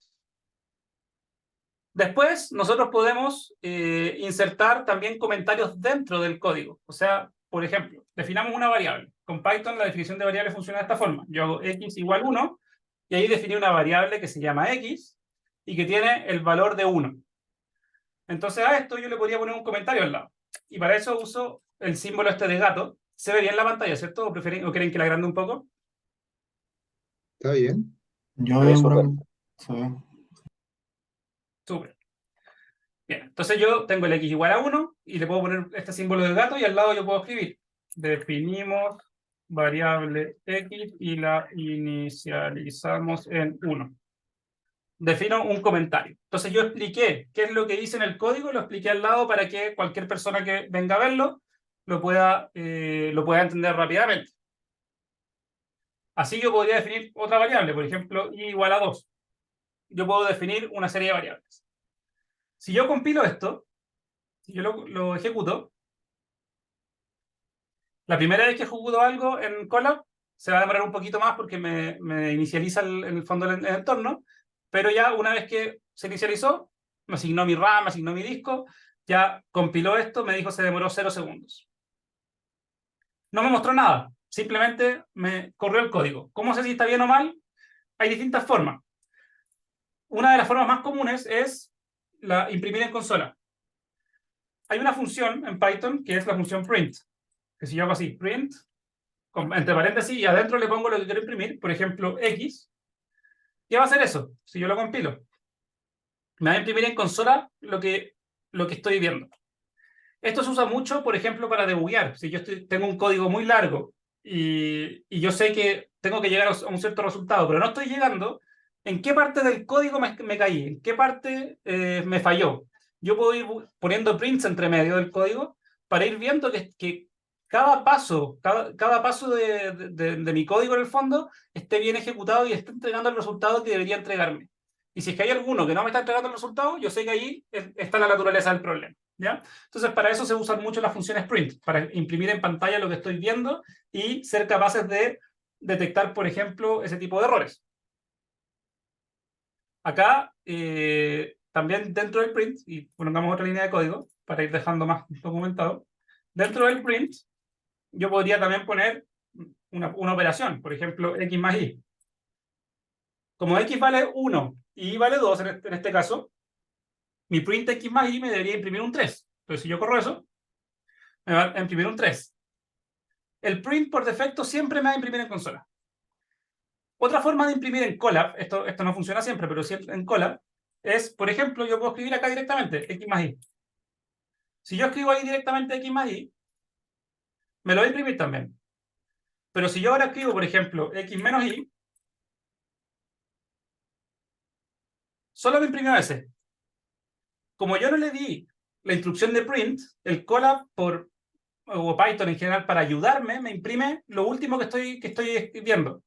Speaker 1: Después, nosotros podemos insertar también comentarios dentro del código. O sea, por ejemplo, definamos una variable. Con Python la definición de variable funciona de esta forma. Yo hago x igual 1 y ahí definí una variable que se llama x y que tiene el valor de 1. Entonces a esto yo le podría poner un comentario al lado. Y para eso uso el símbolo este de gato. Se ve bien la pantalla, ¿cierto? ¿O quieren que la agrande un poco?
Speaker 3: ¿Está bien?
Speaker 4: Yo
Speaker 5: Se ve
Speaker 4: bien,
Speaker 5: súper.
Speaker 4: bro. Se ve.
Speaker 1: Súper. Bien, entonces yo tengo el x igual a 1 y le puedo poner este símbolo de gato y al lado yo puedo escribir. Definimos variable x y la inicializamos en 1. Defino un comentario. Entonces yo expliqué qué es lo que hice en el código, lo expliqué al lado para que cualquier persona que venga a verlo lo pueda entender rápidamente. Así yo podría definir otra variable, por ejemplo, y igual a 2. Yo puedo definir una serie de variables. Si yo compilo esto Si yo lo ejecuto, la primera vez que ejecuto algo en Colab, se va a demorar un poquito más porque me inicializa en el fondo el entorno, pero ya una vez que se inicializó, me asignó mi RAM, me asignó mi disco, ya compiló esto, me dijo se demoró 0 segundos. No me mostró nada, simplemente me corrió el código. ¿Cómo sé si está bien o mal? Hay distintas formas. Una de las formas más comunes es imprimir en consola. Hay una función en Python que es la función print, que si yo hago así, print, entre paréntesis, y adentro le pongo lo que quiero imprimir, por ejemplo, X, ¿qué va a hacer eso? Si yo lo compilo, me va a imprimir en consola lo que estoy viendo. Esto se usa mucho, por ejemplo, para debuguear. Si yo tengo un código muy largo y yo sé que tengo que llegar a un cierto resultado, pero no estoy llegando, ¿en qué parte del código me caí? ¿En qué parte me falló? Yo puedo ir poniendo prints entre medio del código para ir viendo que cada paso, cada paso de mi código en el fondo esté bien ejecutado y esté entregando el resultado que debería entregarme. Y si es que hay alguno que no me está entregando el resultado, yo sé que ahí está la naturaleza del problema. ¿Ya? Entonces, para eso se usan mucho las funciones print, para imprimir en pantalla lo que estoy viendo y ser capaces de detectar, por ejemplo, ese tipo de errores. Acá, también dentro del print, y pongamos otra línea de código para ir dejando más documentado, dentro del print yo podría también poner una operación, por ejemplo, x más y. Como x vale 1 y y vale 2 en este caso, mi print x más y me debería imprimir un 3. Entonces, si yo corro eso, me va a imprimir un 3. El print por defecto siempre me va a imprimir en consola. Otra forma de imprimir en Colab, esto no funciona siempre, pero siempre en Colab, es, por ejemplo, yo puedo escribir acá directamente x más y. Si yo escribo ahí directamente x más y, me lo va a imprimir también. Pero si yo ahora escribo, por ejemplo, x menos y, solo me imprimió ese. Como yo no le di la instrucción de print, el Colab o Python en general, para ayudarme, me imprime lo último que estoy viendo.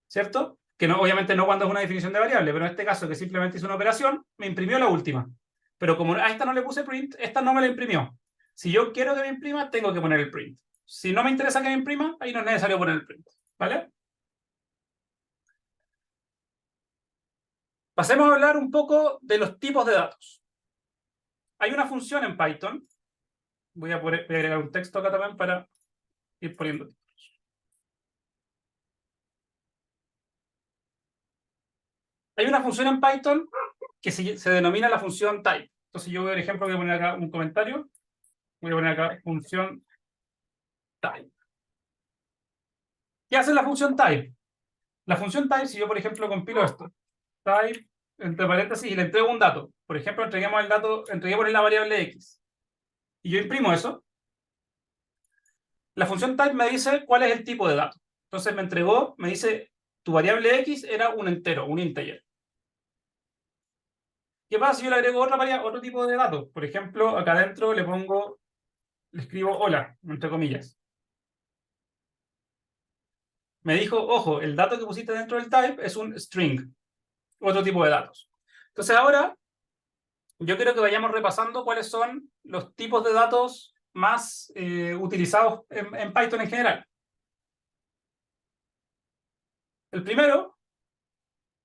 Speaker 1: ¿Cierto? Que no, obviamente no cuando es una definición de variable, pero en este caso que simplemente hice una operación, me imprimió la última. Pero como a esta no le puse print, esta no me la imprimió. Si yo quiero que me imprima, tengo que poner el print. Si no me interesa que me imprima, ahí no es necesario poner el print. ¿Vale? Pasemos a hablar un poco de los tipos de datos. Hay una función en Python. Voy a agregar un texto acá también para ir poniendo. Hay una función en Python que se denomina la función type. Entonces yo, por ejemplo, voy a poner acá un comentario. Voy a poner acá función type. ¿Qué hace la función type? La función type, si yo, por ejemplo, compilo esto, type, entre paréntesis, y le entrego un dato. Por ejemplo, entreguémosle la variable x. Y yo imprimo eso. La función type me dice cuál es el tipo de dato. Entonces me dice, tu variable x era un entero, un integer. ¿Qué pasa si yo le agrego otro tipo de dato? Por ejemplo, acá adentro le escribo hola, entre comillas. Me dijo, ojo, el dato que pusiste dentro del type es un string, otro tipo de datos. Entonces ahora yo quiero que vayamos repasando cuáles son los tipos de datos más utilizados en Python en general. El primero,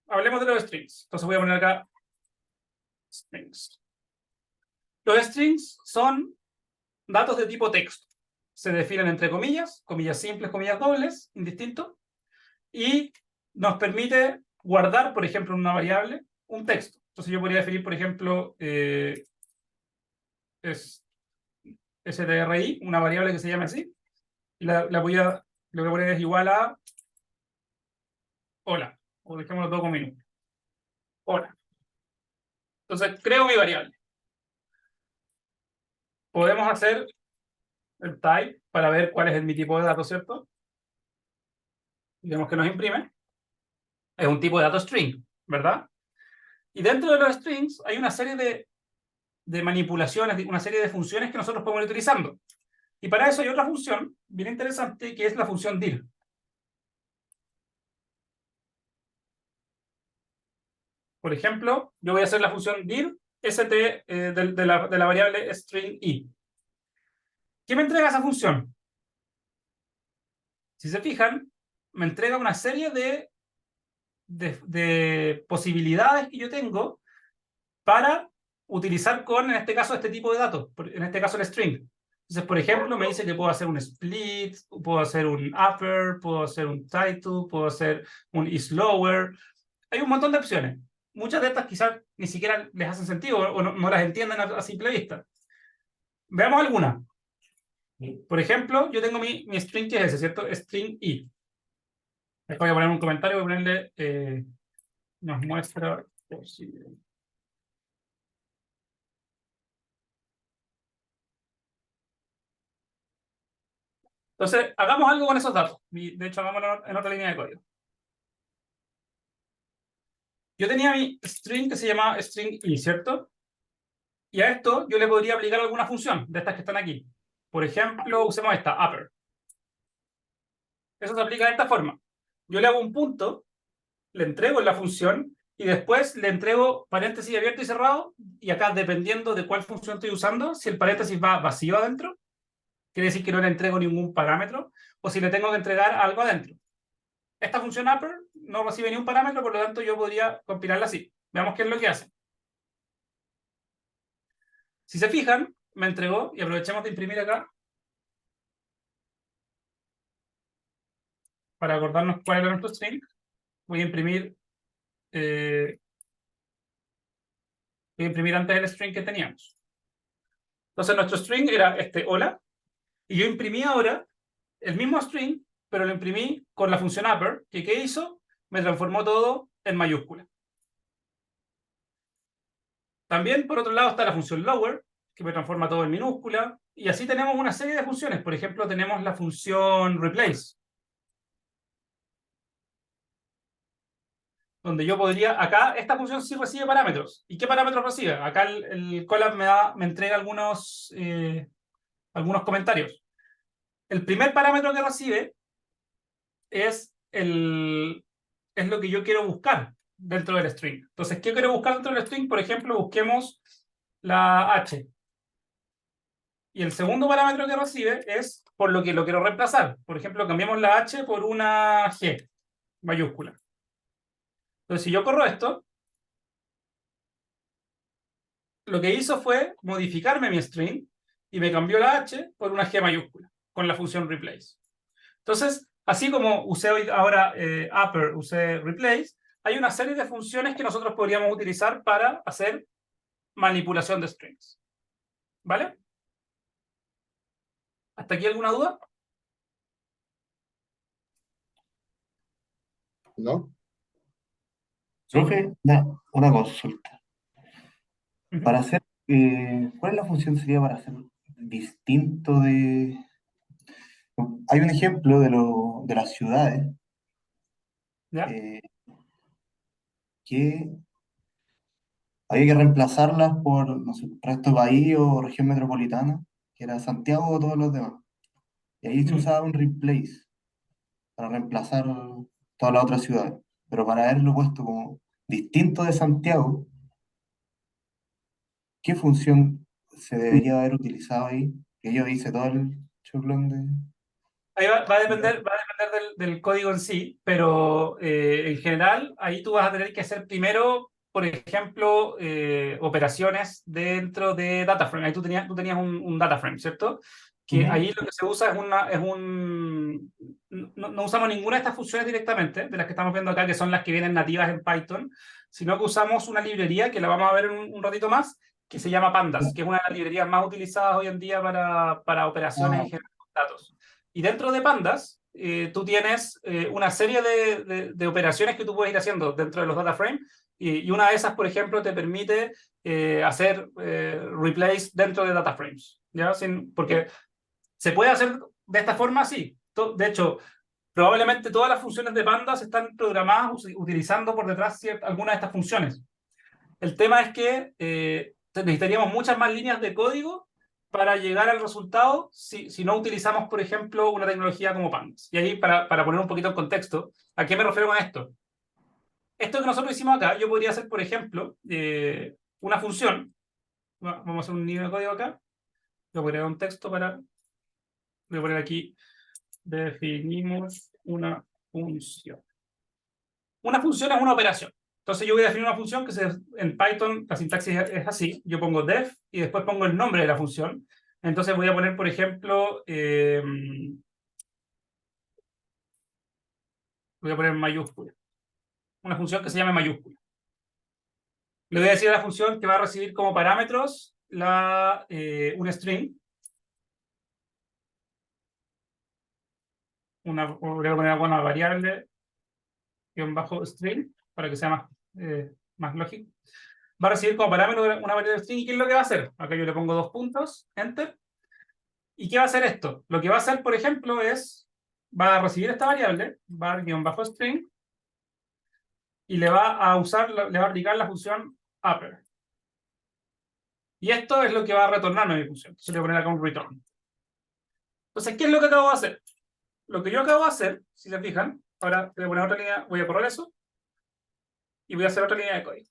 Speaker 1: hablemos de los strings. Entonces voy a poner acá strings. Los strings son datos de tipo texto. Se definen entre comillas, comillas simples, comillas dobles, indistinto, y nos permite guardar, por ejemplo, en una variable, un texto. Entonces yo podría definir, por ejemplo, stri, una variable que se llame así, y lo que voy a poner es igual a hola, o dejémoslo todo con minúsculas. Hola. Entonces creo mi variable. Podemos hacer el type para ver cuál es mi tipo de dato, ¿cierto? Digamos que nos imprime. Es un tipo de dato string, ¿verdad? Y dentro de los strings hay una serie de manipulaciones, una serie de funciones que nosotros podemos ir utilizando. Y para eso hay otra función bien interesante que es la función dir. Por ejemplo, yo voy a hacer la función dir st de la variable string i. ¿Qué me entrega esa función? Si se fijan, me entrega una serie de posibilidades que yo tengo para utilizar con, en este caso, este tipo de datos, en este caso el string. Entonces, por ejemplo, me dice que puedo hacer un split, puedo hacer un upper, puedo hacer un title, puedo hacer un isLower. Hay un montón de opciones. Muchas de estas quizás ni siquiera les hacen sentido o no las entienden a simple vista. Veamos algunas. Por ejemplo, yo tengo mi string que es ese, ¿cierto? String i. Voy a poner un comentario, voy a ponerle, nos muestra posible. Entonces, hagamos algo con esos datos. De hecho, hagámoslo en otra línea de código. Yo tenía mi string que se llamaba string i, ¿cierto? Y a esto yo le podría aplicar alguna función de estas que están aquí. Por ejemplo, usemos esta, upper. Eso se aplica de esta forma. Yo le hago un punto, le entrego en la función y después le entrego paréntesis abierto y cerrado. Y acá, dependiendo de cuál función estoy usando, si el paréntesis va vacío adentro, quiere decir que no le entrego ningún parámetro, o si le tengo que entregar algo adentro. Esta función upper no recibe ni un parámetro, por lo tanto yo podría compilarla así. Veamos qué es lo que hace. Si se fijan, me entregó, y aprovechemos de imprimir acá, para acordarnos cuál era nuestro string. Voy a imprimir antes el string que teníamos. Entonces nuestro string era este hola, y yo imprimí ahora el mismo string, pero lo imprimí con la función upper, que ¿qué hizo? Me transformó todo en mayúscula. También, por otro lado, está la función lower, que me transforma todo en minúscula, y así tenemos una serie de funciones. Por ejemplo, tenemos la función replace, donde yo podría, acá, esta función sí recibe parámetros. ¿Y qué parámetros recibe? Acá el Colab me entrega algunos comentarios. El primer parámetro que recibe es lo que yo quiero buscar dentro del string. Entonces, ¿qué quiero buscar dentro del string? Por ejemplo, busquemos la h. Y el segundo parámetro que recibe es por lo que lo quiero reemplazar. Por ejemplo, cambiamos la h por una g mayúscula. Entonces, si yo corro esto, lo que hizo fue modificarme mi string y me cambió la h por una g mayúscula con la función replace. Entonces, así como usé ahora upper, usé replace, hay una serie de funciones que nosotros podríamos utilizar para hacer manipulación de strings. ¿Vale? ¿Hasta aquí alguna duda?
Speaker 3: ¿No?
Speaker 4: Profe, una consulta. Para hacer, ¿cuál es la función sería para hacer distinto de... Hay un ejemplo de las ciudades
Speaker 1: ¿Ya?
Speaker 4: Que había que reemplazarlas por, no sé, resto de país o región metropolitana, que era Santiago o todos los demás. Y ahí se usaba un replace para reemplazar todas las otras ciudades. Pero para haberlo puesto como distinto de Santiago, ¿qué función se debería haber utilizado ahí? Que yo hice todo el choclón de...
Speaker 1: Ahí va a depender del código en sí, pero en general ahí tú vas a tener que hacer primero, por ejemplo, operaciones dentro de DataFrame. Ahí tú tenías un DataFrame, ¿cierto? Que ahí lo que se usa no usamos ninguna de estas funciones directamente, de las que estamos viendo acá, que son las que vienen nativas en Python, sino que usamos una librería que la vamos a ver en un ratito más, que se llama Pandas, que es una de las librerías más utilizadas hoy en día para operaciones en general con datos. Y dentro de Pandas, tú tienes una serie de operaciones que tú puedes ir haciendo dentro de los data frames, y una de esas, por ejemplo, te permite hacer replace dentro de data frames, ¿ya? Porque se puede hacer de esta forma, sí. De hecho, probablemente todas las funciones de Pandas están programadas utilizando por detrás algunas de estas funciones. El tema es que necesitaríamos muchas más líneas de código para llegar al resultado si no utilizamos, por ejemplo, una tecnología como Pandas. Y ahí, para poner un poquito en contexto, ¿a qué me refiero con esto? Esto que nosotros hicimos acá, yo podría hacer, por ejemplo, una función. Vamos a hacer un nivel de código acá. Voy a poner un texto para... Voy a poner aquí, definimos una función. Una función es una operación. Entonces yo voy a definir una función en Python la sintaxis es así. Yo pongo def y después pongo el nombre de la función. Entonces voy a poner, por ejemplo, voy a poner mayúscula. Una función que se llame mayúscula. Le voy a decir a la función que va a recibir como parámetros un string. Voy a poner una variable bajo string para que sea más lógico. Va a recibir como parámetro una variable string. ¿Y qué es lo que va a hacer? Acá yo le pongo 2 puntos, enter. ¿Y qué va a hacer esto? Lo que va a hacer, por ejemplo, va a recibir esta variable, var-string, y le va a aplicar la función upper. Y esto es lo que va a retornarme mi función. Entonces le voy a poner acá un return. Entonces, ¿qué es lo que acabo de hacer? Lo que yo acabo de hacer, si se fijan, ahora voy a poner otra línea, voy a borrar eso, y voy a hacer otra línea de código.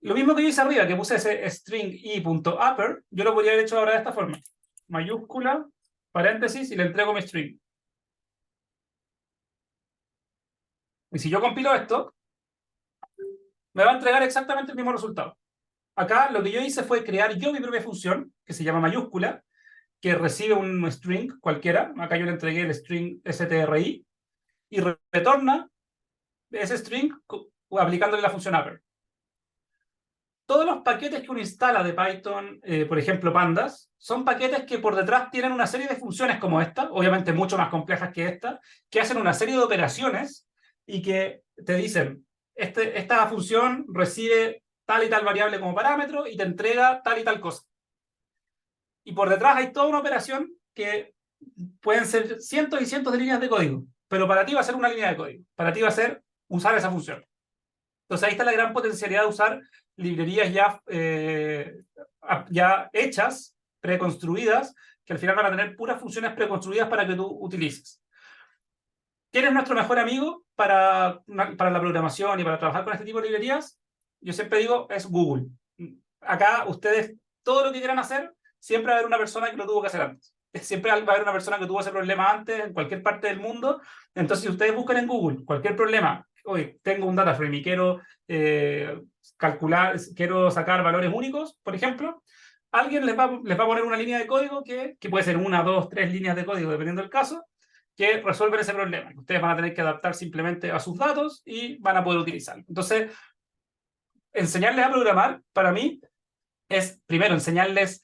Speaker 1: Lo mismo que yo hice arriba, que puse ese string i.upper, yo lo podría haber hecho ahora de esta forma. Mayúscula, paréntesis, y le entrego mi string. Y si yo compilo esto, me va a entregar exactamente el mismo resultado. Acá lo que yo hice fue crear yo mi propia función, que se llama mayúscula, que recibe un string cualquiera. Acá yo le entregué el string stri, y retorna ese string aplicándole la función upper. Todos los paquetes que uno instala de Python, por ejemplo Pandas, son paquetes que por detrás tienen una serie de funciones como esta, obviamente mucho más complejas que esta, que hacen una serie de operaciones y que te dicen, esta función recibe tal y tal variable como parámetro y te entrega tal y tal cosa. Y por detrás hay toda una operación que pueden ser cientos y cientos de líneas de código, pero para ti va a ser una línea de código, para ti va a ser usar esa función. Entonces ahí está la gran potencialidad de usar librerías ya hechas, preconstruidas, que al final van a tener puras funciones preconstruidas para que tú utilices. ¿Quién es nuestro mejor amigo para la programación y para trabajar con este tipo de librerías? Yo siempre digo, es Google. Acá ustedes, todo lo que quieran hacer, siempre va a haber una persona que lo tuvo que hacer antes. Siempre va a haber una persona que tuvo ese problema antes en cualquier parte del mundo. Entonces, si ustedes buscan en Google cualquier problema, hoy tengo un data frame y quiero quiero sacar valores únicos, por ejemplo, alguien les va a poner una línea de código que puede ser 1, 2, 3 líneas de código, dependiendo del caso, que resuelven ese problema. Ustedes van a tener que adaptar simplemente a sus datos y van a poder utilizarlo. Entonces, enseñarles a programar, para mí, es primero enseñarles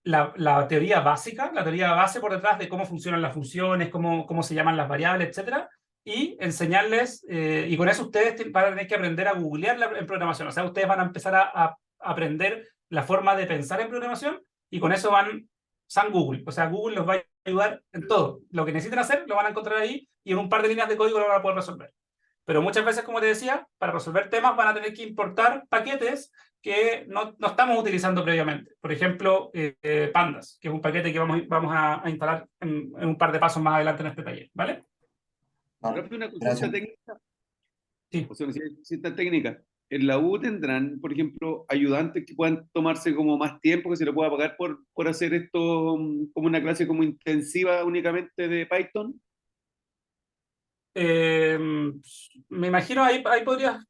Speaker 1: la teoría básica, la teoría base por detrás de cómo funcionan las funciones, cómo se llaman las variables, etc. Y enseñarles, y con eso ustedes van a tener que aprender a googlear en programación. O sea, ustedes van a empezar a aprender la forma de pensar en programación y con eso San Google. O sea, Google los va a ayudar en todo. Lo que necesiten hacer lo van a encontrar ahí y en un par de líneas de código lo van a poder resolver. Pero muchas veces, como te decía, para resolver temas van a tener que importar paquetes que no estamos utilizando previamente. Por ejemplo, Pandas, que es un paquete que vamos a instalar en un par de pasos más adelante en este taller, ¿vale?
Speaker 4: Vale,
Speaker 5: Rápido, una consulta
Speaker 4: gracias.
Speaker 5: técnica,
Speaker 1: Sí.
Speaker 5: o sea, una cita técnica. ¿En la U tendrán, por ejemplo, ayudantes que puedan tomarse como más tiempo, que se le pueda pagar por hacer esto como una clase como intensiva únicamente de Python?
Speaker 1: Me imagino ahí podrías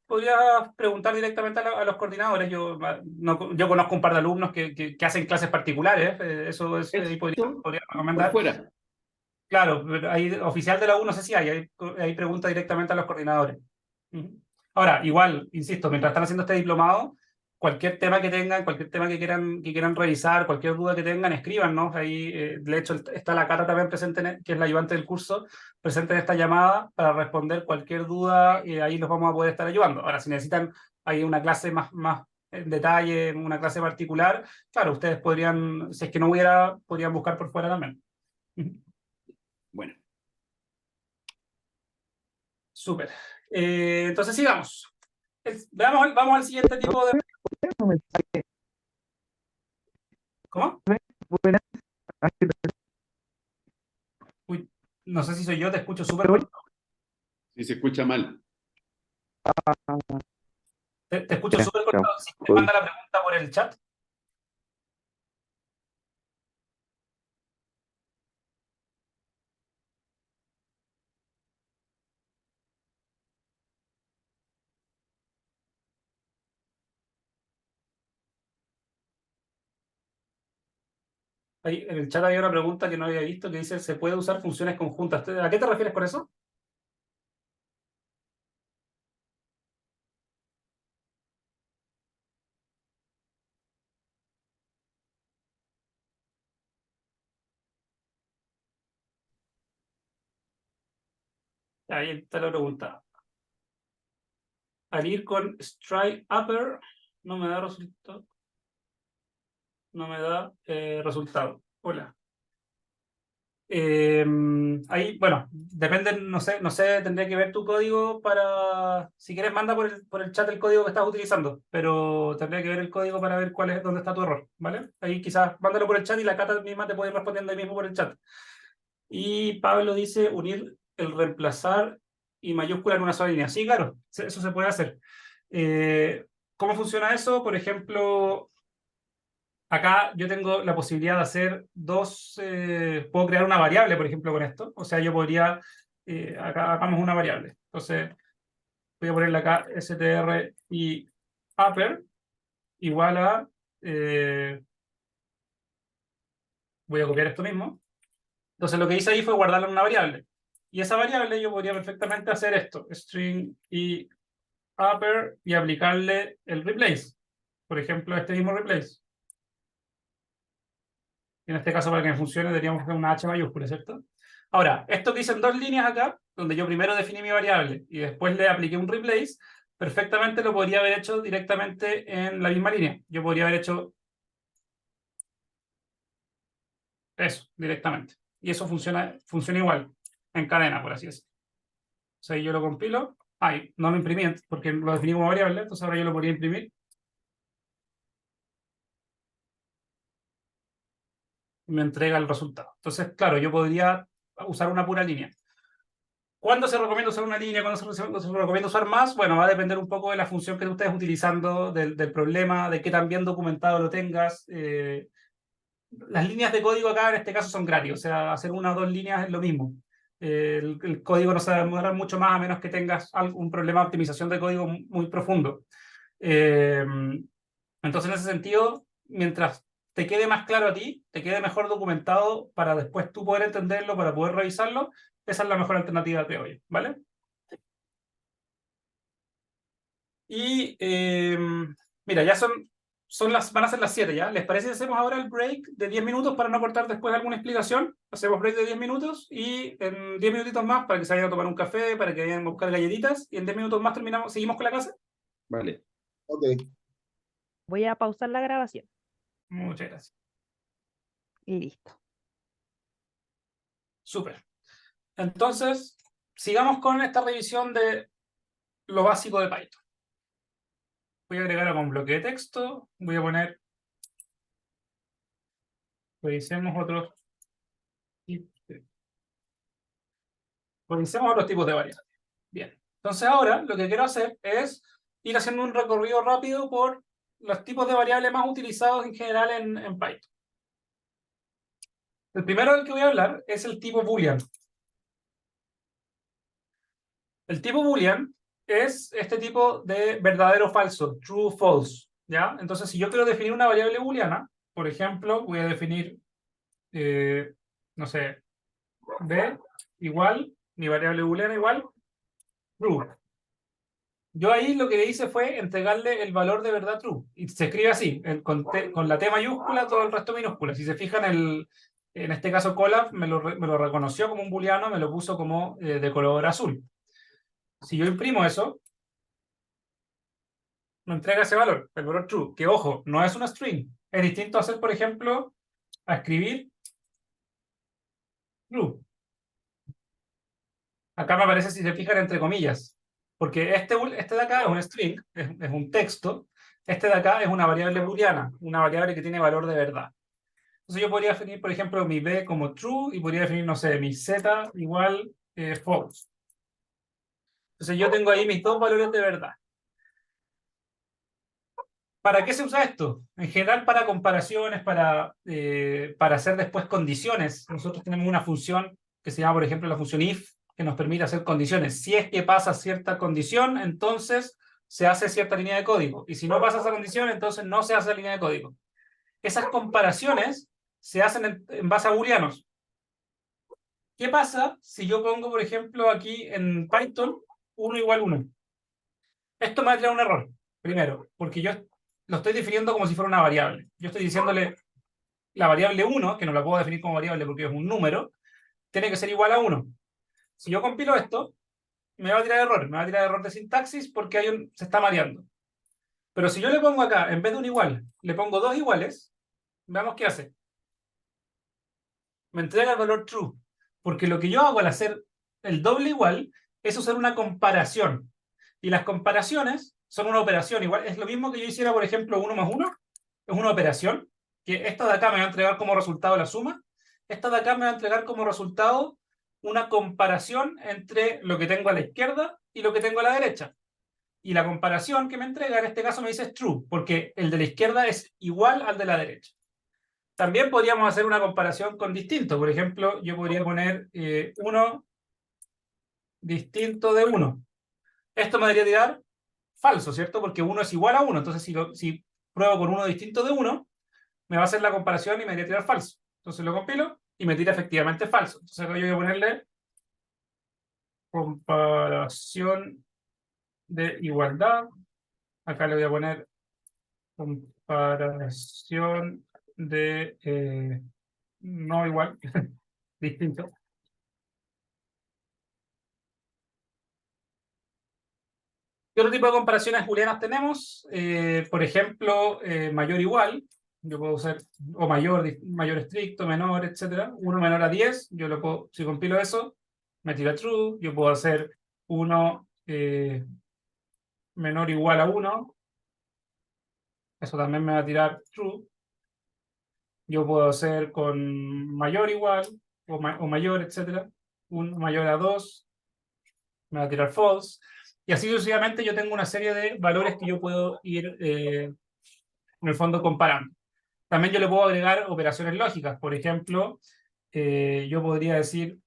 Speaker 1: preguntar directamente a los coordinadores. Yo conozco un par de alumnos que hacen clases particulares, eso ahí podría
Speaker 5: Por
Speaker 1: recomendar.
Speaker 5: fuera.
Speaker 1: Claro, pero ahí, oficial de la U no sé si ahí pregunta directamente a los coordinadores. Ujú. Ahora, igual, insisto, mientras están haciendo este diplomado, cualquier tema que tengan, cualquier tema que quieran revisar, cualquier duda que tengan, escríbanos. Ahí, de hecho, está la Cata también presente, que es la ayudante del curso, presente en esta llamada para responder cualquier duda y ahí los vamos a poder estar ayudando. Ahora, si necesitan ahí una clase más en detalle, una clase particular, claro, ustedes podrían, si es que no hubiera, podrían buscar por fuera también. Ujú.
Speaker 5: Bueno,
Speaker 1: Súper. Entonces sigamos. Vamos al siguiente tipo de... ¿Cómo? Uy, no sé si soy yo, te escucho súper mal.
Speaker 5: si se escucha mal.
Speaker 1: Te escucho
Speaker 6: Ya,
Speaker 1: súper
Speaker 6: chao.
Speaker 1: cortado. Si te manda la pregunta por el chat. Ahí en el chat había una pregunta que no había visto que dice, ¿se puede usar funciones conjuntas? ¿A qué te refieres con eso? Ahí está la pregunta. Al ir con strike upper, no me da resultado. No me da resultado. Hola. Ahí, bueno, depende, no sé, tendría que ver tu código para, si quieres manda por el chat el código que estás utilizando, pero tendría que ver el código para ver dónde está tu error, ¿vale? Ahí quizás mándalo por el chat y la Cata misma te puede ir respondiendo ahí mismo por el chat. Y Pablo dice unir el reemplazar y mayúscula en una sola línea. Sí, claro, eso se puede hacer. ¿Cómo funciona eso? Por ejemplo, acá yo tengo la posibilidad de hacer puedo crear una variable, por ejemplo, con esto. O sea, yo podría, acá hagamos una variable. Entonces, voy a ponerle acá str y upper igual a, voy a copiar esto mismo. Entonces, lo que hice ahí fue guardarla en una variable. Y esa variable yo podría perfectamente hacer esto, string y upper, y aplicarle el replace. Por ejemplo, este mismo replace. En este caso, para que me funcione, deberíamos hacer una H mayúscula, ¿cierto? Ahora, esto que hice en dos líneas acá, donde yo primero definí mi variable y después le apliqué un replace, perfectamente lo podría haber hecho directamente en la misma línea. Yo podría haber hecho eso directamente. Y eso funciona igual, en cadena, por así decirlo. O sea, yo lo compilo. Ay, no lo imprimí porque lo definí como variable, entonces ahora yo lo podría imprimir. Y me entrega el resultado. Entonces, claro, yo podría usar una pura línea. ¿Cuándo se recomienda usar una línea? ¿Cuándo se recomienda usar más? Bueno, va a depender un poco de la función que tú estés utilizando, del problema, de qué tan bien documentado lo tengas. Las líneas de código acá en este caso son gratis, o sea, hacer una o dos líneas es lo mismo. El código no se va a demorar mucho más a menos que tengas un problema de optimización de código muy profundo. Eh, entonces, en ese sentido, mientras te quede más claro a ti, te quede mejor documentado para después tú poder entenderlo, para poder revisarlo, esa es la mejor alternativa de hoy, ¿vale? Y mira, ya van a ser las 7 ya. ¿Les parece si hacemos ahora el break de 10 minutos para no cortar después alguna explicación? Hacemos break de 10 minutos y en 10 minutitos más para que se vayan a tomar un café, para que vayan a buscar galletitas y en 10 minutos más seguimos con la clase.
Speaker 5: Vale.
Speaker 3: Ok.
Speaker 2: Voy a pausar la grabación.
Speaker 1: Muchas gracias.
Speaker 2: Y listo.
Speaker 1: Súper. Entonces, sigamos con esta revisión de lo básico de Python. Voy a agregar acá un bloque de texto. Voy a poner, revisemos otros tipos de variables. Bien. Entonces ahora lo que quiero hacer es ir haciendo un recorrido rápido por los tipos de variables más utilizados en general en Python. El primero del que voy a hablar es el tipo boolean. El tipo boolean es este tipo de verdadero o falso, true o false, ¿ya? Entonces, si yo quiero definir una variable booleana, por ejemplo, voy a definir, no sé, b igual, mi variable booleana igual, true. Yo ahí lo que hice fue entregarle el valor de verdad true. Y se escribe así, con la T mayúscula, todo el resto minúscula. Si se fijan, en este caso Colab me lo reconoció como un booleano, me lo puso como de color azul. Si yo imprimo eso, me entrega ese valor, el valor true, que ojo, no es una string. Es distinto a hacer, por ejemplo, a escribir true. Acá me aparece, si se fijan, entre comillas. Porque este de acá es un string, es un texto. Este de acá es una variable booleana, una variable que tiene valor de verdad. Entonces yo podría definir, por ejemplo, mi b como true y podría definir, no sé, mi z igual false. Entonces yo tengo ahí mis dos valores de verdad. ¿Para qué se usa esto? En general para comparaciones, para hacer después condiciones. Nosotros tenemos una función que se llama, por ejemplo, la función if, que nos permite hacer condiciones. Si es que pasa cierta condición, entonces se hace cierta línea de código. Y si no pasa esa condición, entonces no se hace la línea de código. Esas comparaciones se hacen en base a booleanos. ¿Qué pasa si yo pongo, por ejemplo, aquí en Python 1 igual 1? Esto me va a traer un error, primero, porque yo lo estoy definiendo como si fuera una variable. Yo estoy diciéndole la variable 1, que no la puedo definir como variable porque es un número, tiene que ser igual a 1. Si yo compilo esto, me va a tirar error. Me va a tirar error de sintaxis porque se está mareando. Pero si yo le pongo acá, en vez de un igual, le pongo dos iguales, veamos qué hace. Me entrega el valor true. Porque lo que yo hago al hacer el doble igual es usar una comparación. Y las comparaciones son una operación. Igual es lo mismo que yo hiciera, por ejemplo, 1 más 1. Es una operación. Que esta de acá me va a entregar como resultado la suma. Esta de acá me va a entregar como resultado una comparación entre lo que tengo a la izquierda y lo que tengo a la derecha. Y la comparación que me entrega en este caso me dice es true, porque el de la izquierda es igual al de la derecha. También podríamos hacer una comparación con distinto. Por ejemplo, yo podría poner 1 distinto de 1. Esto me debería tirar falso, ¿cierto? Porque 1 es igual a 1. Entonces, si pruebo con 1 distinto de 1, me va a hacer la comparación y me debería tirar falso. Entonces lo compilo y me tira efectivamente falso. Entonces acá yo voy a ponerle comparación de igualdad. Acá le voy a poner comparación de no igual, distinto. ¿Qué otro tipo de comparaciones booleanas tenemos? Por ejemplo, mayor igual. Yo puedo usar, o mayor estricto, menor, etc. 1 menor a 10, yo lo puedo, si compilo eso, me tira true. Yo puedo hacer 1 menor o igual a 1. Eso también me va a tirar true. Yo puedo hacer con mayor igual, o mayor, etc. 1 mayor a 2, me va a tirar false. Y así sucesivamente yo tengo una serie de valores que yo puedo ir, en el fondo, comparando. También yo le puedo agregar operaciones lógicas. Por ejemplo, yo podría decir,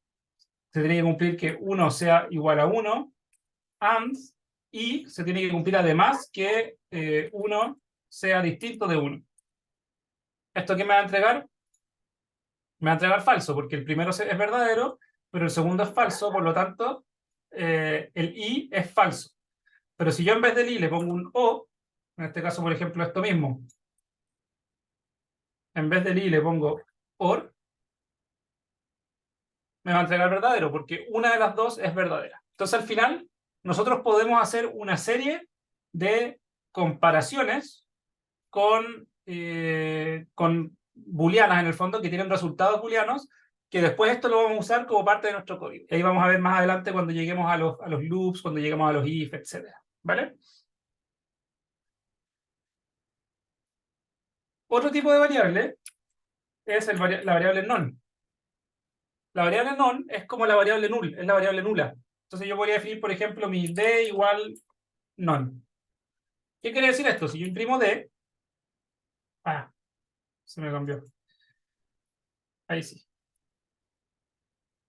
Speaker 1: se tiene que cumplir que 1 sea igual a 1, y se tiene que cumplir además que 1 sea distinto de 1. ¿Esto qué me va a entregar? Me va a entregar falso, porque el primero es verdadero, pero el segundo es falso, por lo tanto, el i es falso. Pero si yo en vez del i le pongo un o, en este caso, por ejemplo, esto mismo, en vez del i le pongo or, me va a entregar verdadero, porque una de las dos es verdadera. Entonces, al final, nosotros podemos hacer una serie de comparaciones con booleanas, en el fondo, que tienen resultados booleanos, que después esto lo vamos a usar como parte de nuestro código. Y ahí vamos a ver más adelante cuando lleguemos a los loops, cuando lleguemos a los if, etc. ¿Vale? Otro tipo de variable es la variable non. La variable non es como la variable null, es la variable nula. Entonces yo podría definir, por ejemplo, mi d igual non. ¿Qué quiere decir esto? Si yo imprimo d... Ah, se me cambió. Ahí sí.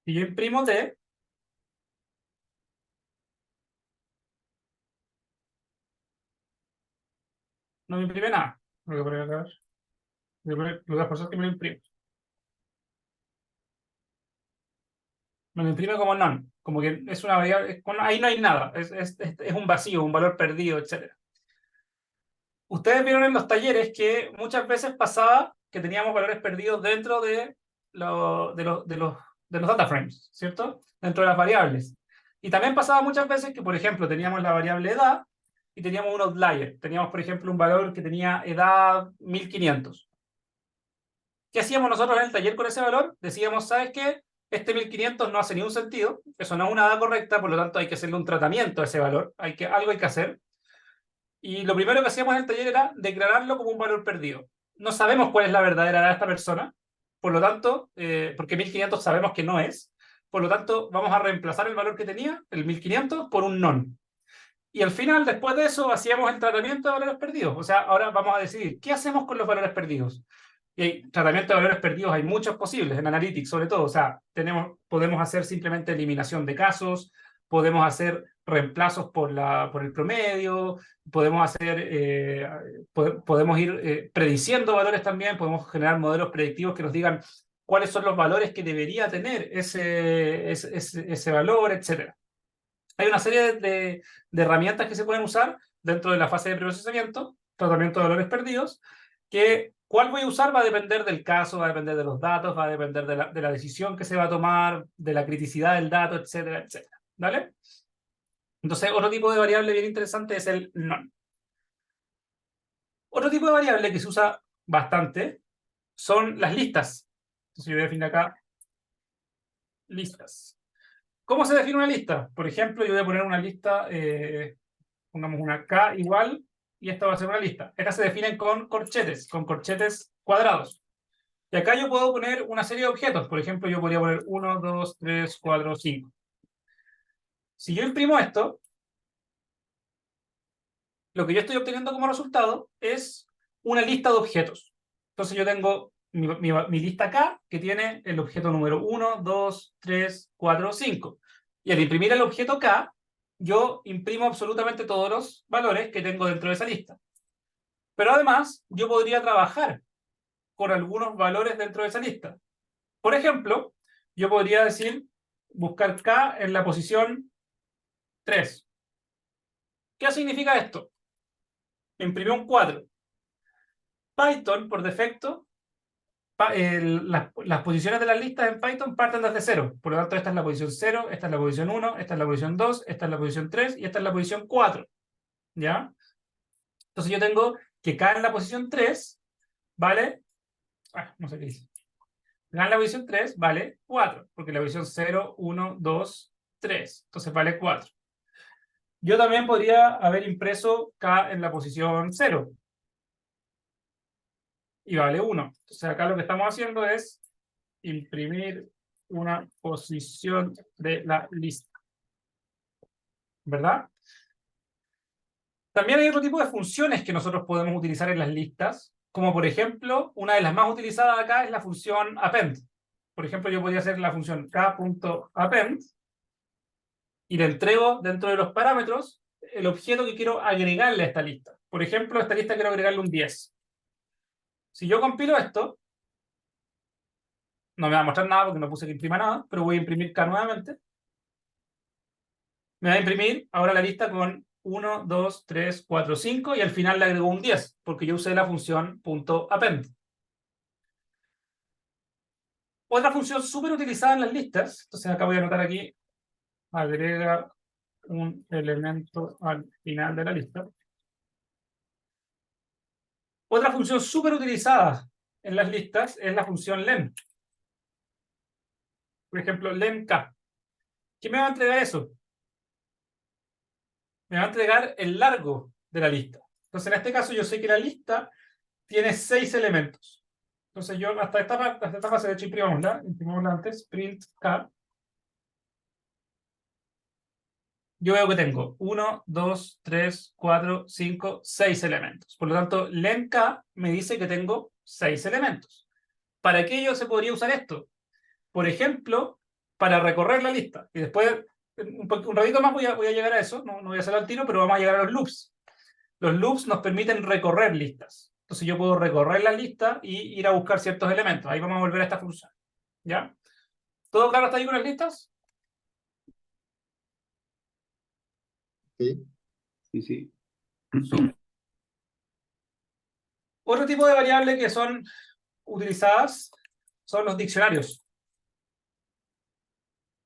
Speaker 1: Si yo imprimo d, no me imprime nada. Lo voy a poner acá. Lo voy a forzar que me lo imprime. Me lo imprime como none. Como que es una variable. Ahí no hay nada. Es un vacío, un valor perdido, etc. Ustedes vieron en los talleres que muchas veces pasaba que teníamos valores perdidos dentro de los data frames, ¿cierto? Dentro de las variables. Y también pasaba muchas veces que, por ejemplo, teníamos la variable edad y teníamos un outlier. Teníamos, por ejemplo, un valor que tenía edad 1500. ¿Qué hacíamos nosotros en el taller con ese valor? Decíamos, ¿sabes qué? Este 1500 no hace ningún sentido, eso no es una edad correcta, por lo tanto hay que hacerle un tratamiento a ese valor, algo hay que hacer. Y lo primero que hacíamos en el taller era declararlo como un valor perdido. No sabemos cuál es la verdadera edad de esta persona, por lo tanto, porque 1500 sabemos que no es, por lo tanto vamos a reemplazar el valor que tenía, el 1500, por un non. Y al final, después de eso, hacíamos el tratamiento de valores perdidos. O sea, ahora vamos a decidir, ¿qué hacemos con los valores perdidos? Y hay tratamiento de valores perdidos, hay muchos posibles, en Analytics sobre todo. O sea, podemos hacer simplemente eliminación de casos, podemos hacer reemplazos por el promedio, podemos podemos ir prediciendo valores también, podemos generar modelos predictivos que nos digan cuáles son los valores que debería tener ese valor, etc. Hay una serie de herramientas que se pueden usar dentro de la fase de preprocesamiento, tratamiento de valores perdidos, que cuál voy a usar va a depender del caso, va a depender de los datos, va a depender de la decisión que se va a tomar, de la criticidad del dato, etcétera, etcétera. ¿Vale? Entonces, otro tipo de variable bien interesante es el none. Otro tipo de variable que se usa bastante son las listas. Entonces, yo voy a definir acá listas. ¿Cómo se define una lista? Por ejemplo, yo voy a poner una lista, pongamos una K igual, y esta va a ser una lista. Estas se definen con corchetes cuadrados. Y acá yo puedo poner una serie de objetos. Por ejemplo, yo podría poner 1, 2, 3, 4, 5. Si yo imprimo esto, lo que yo estoy obteniendo como resultado es una lista de objetos. Entonces yo tengo mi lista K, que tiene el objeto número 1, 2, 3, 4, 5. Y al imprimir el objeto K, yo imprimo absolutamente todos los valores que tengo dentro de esa lista. Pero además, yo podría trabajar con algunos valores dentro de esa lista. Por ejemplo, yo podría decir, buscar K en la posición 3. ¿Qué significa esto? Imprimió un 4. Python, por defecto, las posiciones de las listas en Python parten desde 0. Por lo tanto, esta es la posición 0, esta es la posición 1, esta es la posición 2, esta es la posición 3 y esta es la posición 4. ¿Ya? Entonces yo tengo que K en la posición 3 vale... no sé qué dice. K en la posición 3 vale 4, porque la posición 0, 1, 2, 3. Entonces vale 4. Yo también podría haber impreso K en la posición 0. Y vale 1. Entonces acá lo que estamos haciendo es imprimir una posición de la lista. ¿Verdad? También hay otro tipo de funciones que nosotros podemos utilizar en las listas, como por ejemplo, una de las más utilizadas acá es la función append. Por ejemplo, yo podría hacer la función k.append y le entrego dentro de los parámetros el objeto que quiero agregarle a esta lista. Por ejemplo, a esta lista quiero agregarle un 10. Si yo compilo esto, no me va a mostrar nada porque no puse que imprima nada, pero voy a imprimir K nuevamente. Me va a imprimir ahora la lista con 1, 2, 3, 4, 5 y al final le agrego un 10 porque yo usé la función .append. Otra función súper utilizada en las listas, entonces acá voy a anotar aquí, agrega un elemento al final de la lista. Otra función súper utilizada en las listas es la función len. Por ejemplo, len k. ¿Qué me va a entregar eso? Me va a entregar el largo de la lista. Entonces, en este caso, yo sé que la lista tiene 6 elementos. Entonces, yo hasta esta fase, de hecho, imprimámosla antes, print k. Yo veo que tengo 1, 2, 3, 4, 5, 6 elementos. Por lo tanto, len k me dice que tengo 6 elementos. ¿Para qué yo se podría usar esto? Por ejemplo, para recorrer la lista. Y después, un ratito más voy a llegar a eso, no voy a hacerlo al tiro, pero vamos a llegar a los loops. Los loops nos permiten recorrer listas. Entonces yo puedo recorrer la lista y ir a buscar ciertos elementos. Ahí vamos a volver a esta función. ¿Ya? ¿Todo claro hasta ahí con las listas?
Speaker 3: Sí.
Speaker 5: Sí, sí.
Speaker 1: Súper. Otro tipo de variable que son utilizadas son los diccionarios.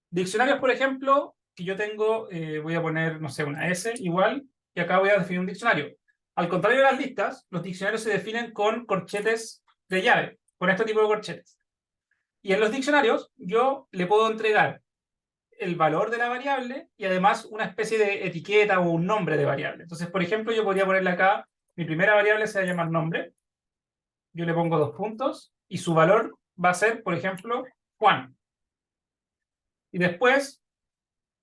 Speaker 1: Diccionarios, por ejemplo, que yo tengo, voy a poner, no sé, una S igual, y acá voy a definir un diccionario. Al contrario de las listas, los diccionarios se definen con corchetes de llave, con este tipo de corchetes. Y en los diccionarios yo le puedo entregar el valor de la variable y además una especie de etiqueta o un nombre de variable. Entonces, por ejemplo, yo podría ponerle acá, mi primera variable se va a llamar nombre, yo le pongo 2 puntos y su valor va a ser, por ejemplo, Juan. Y después,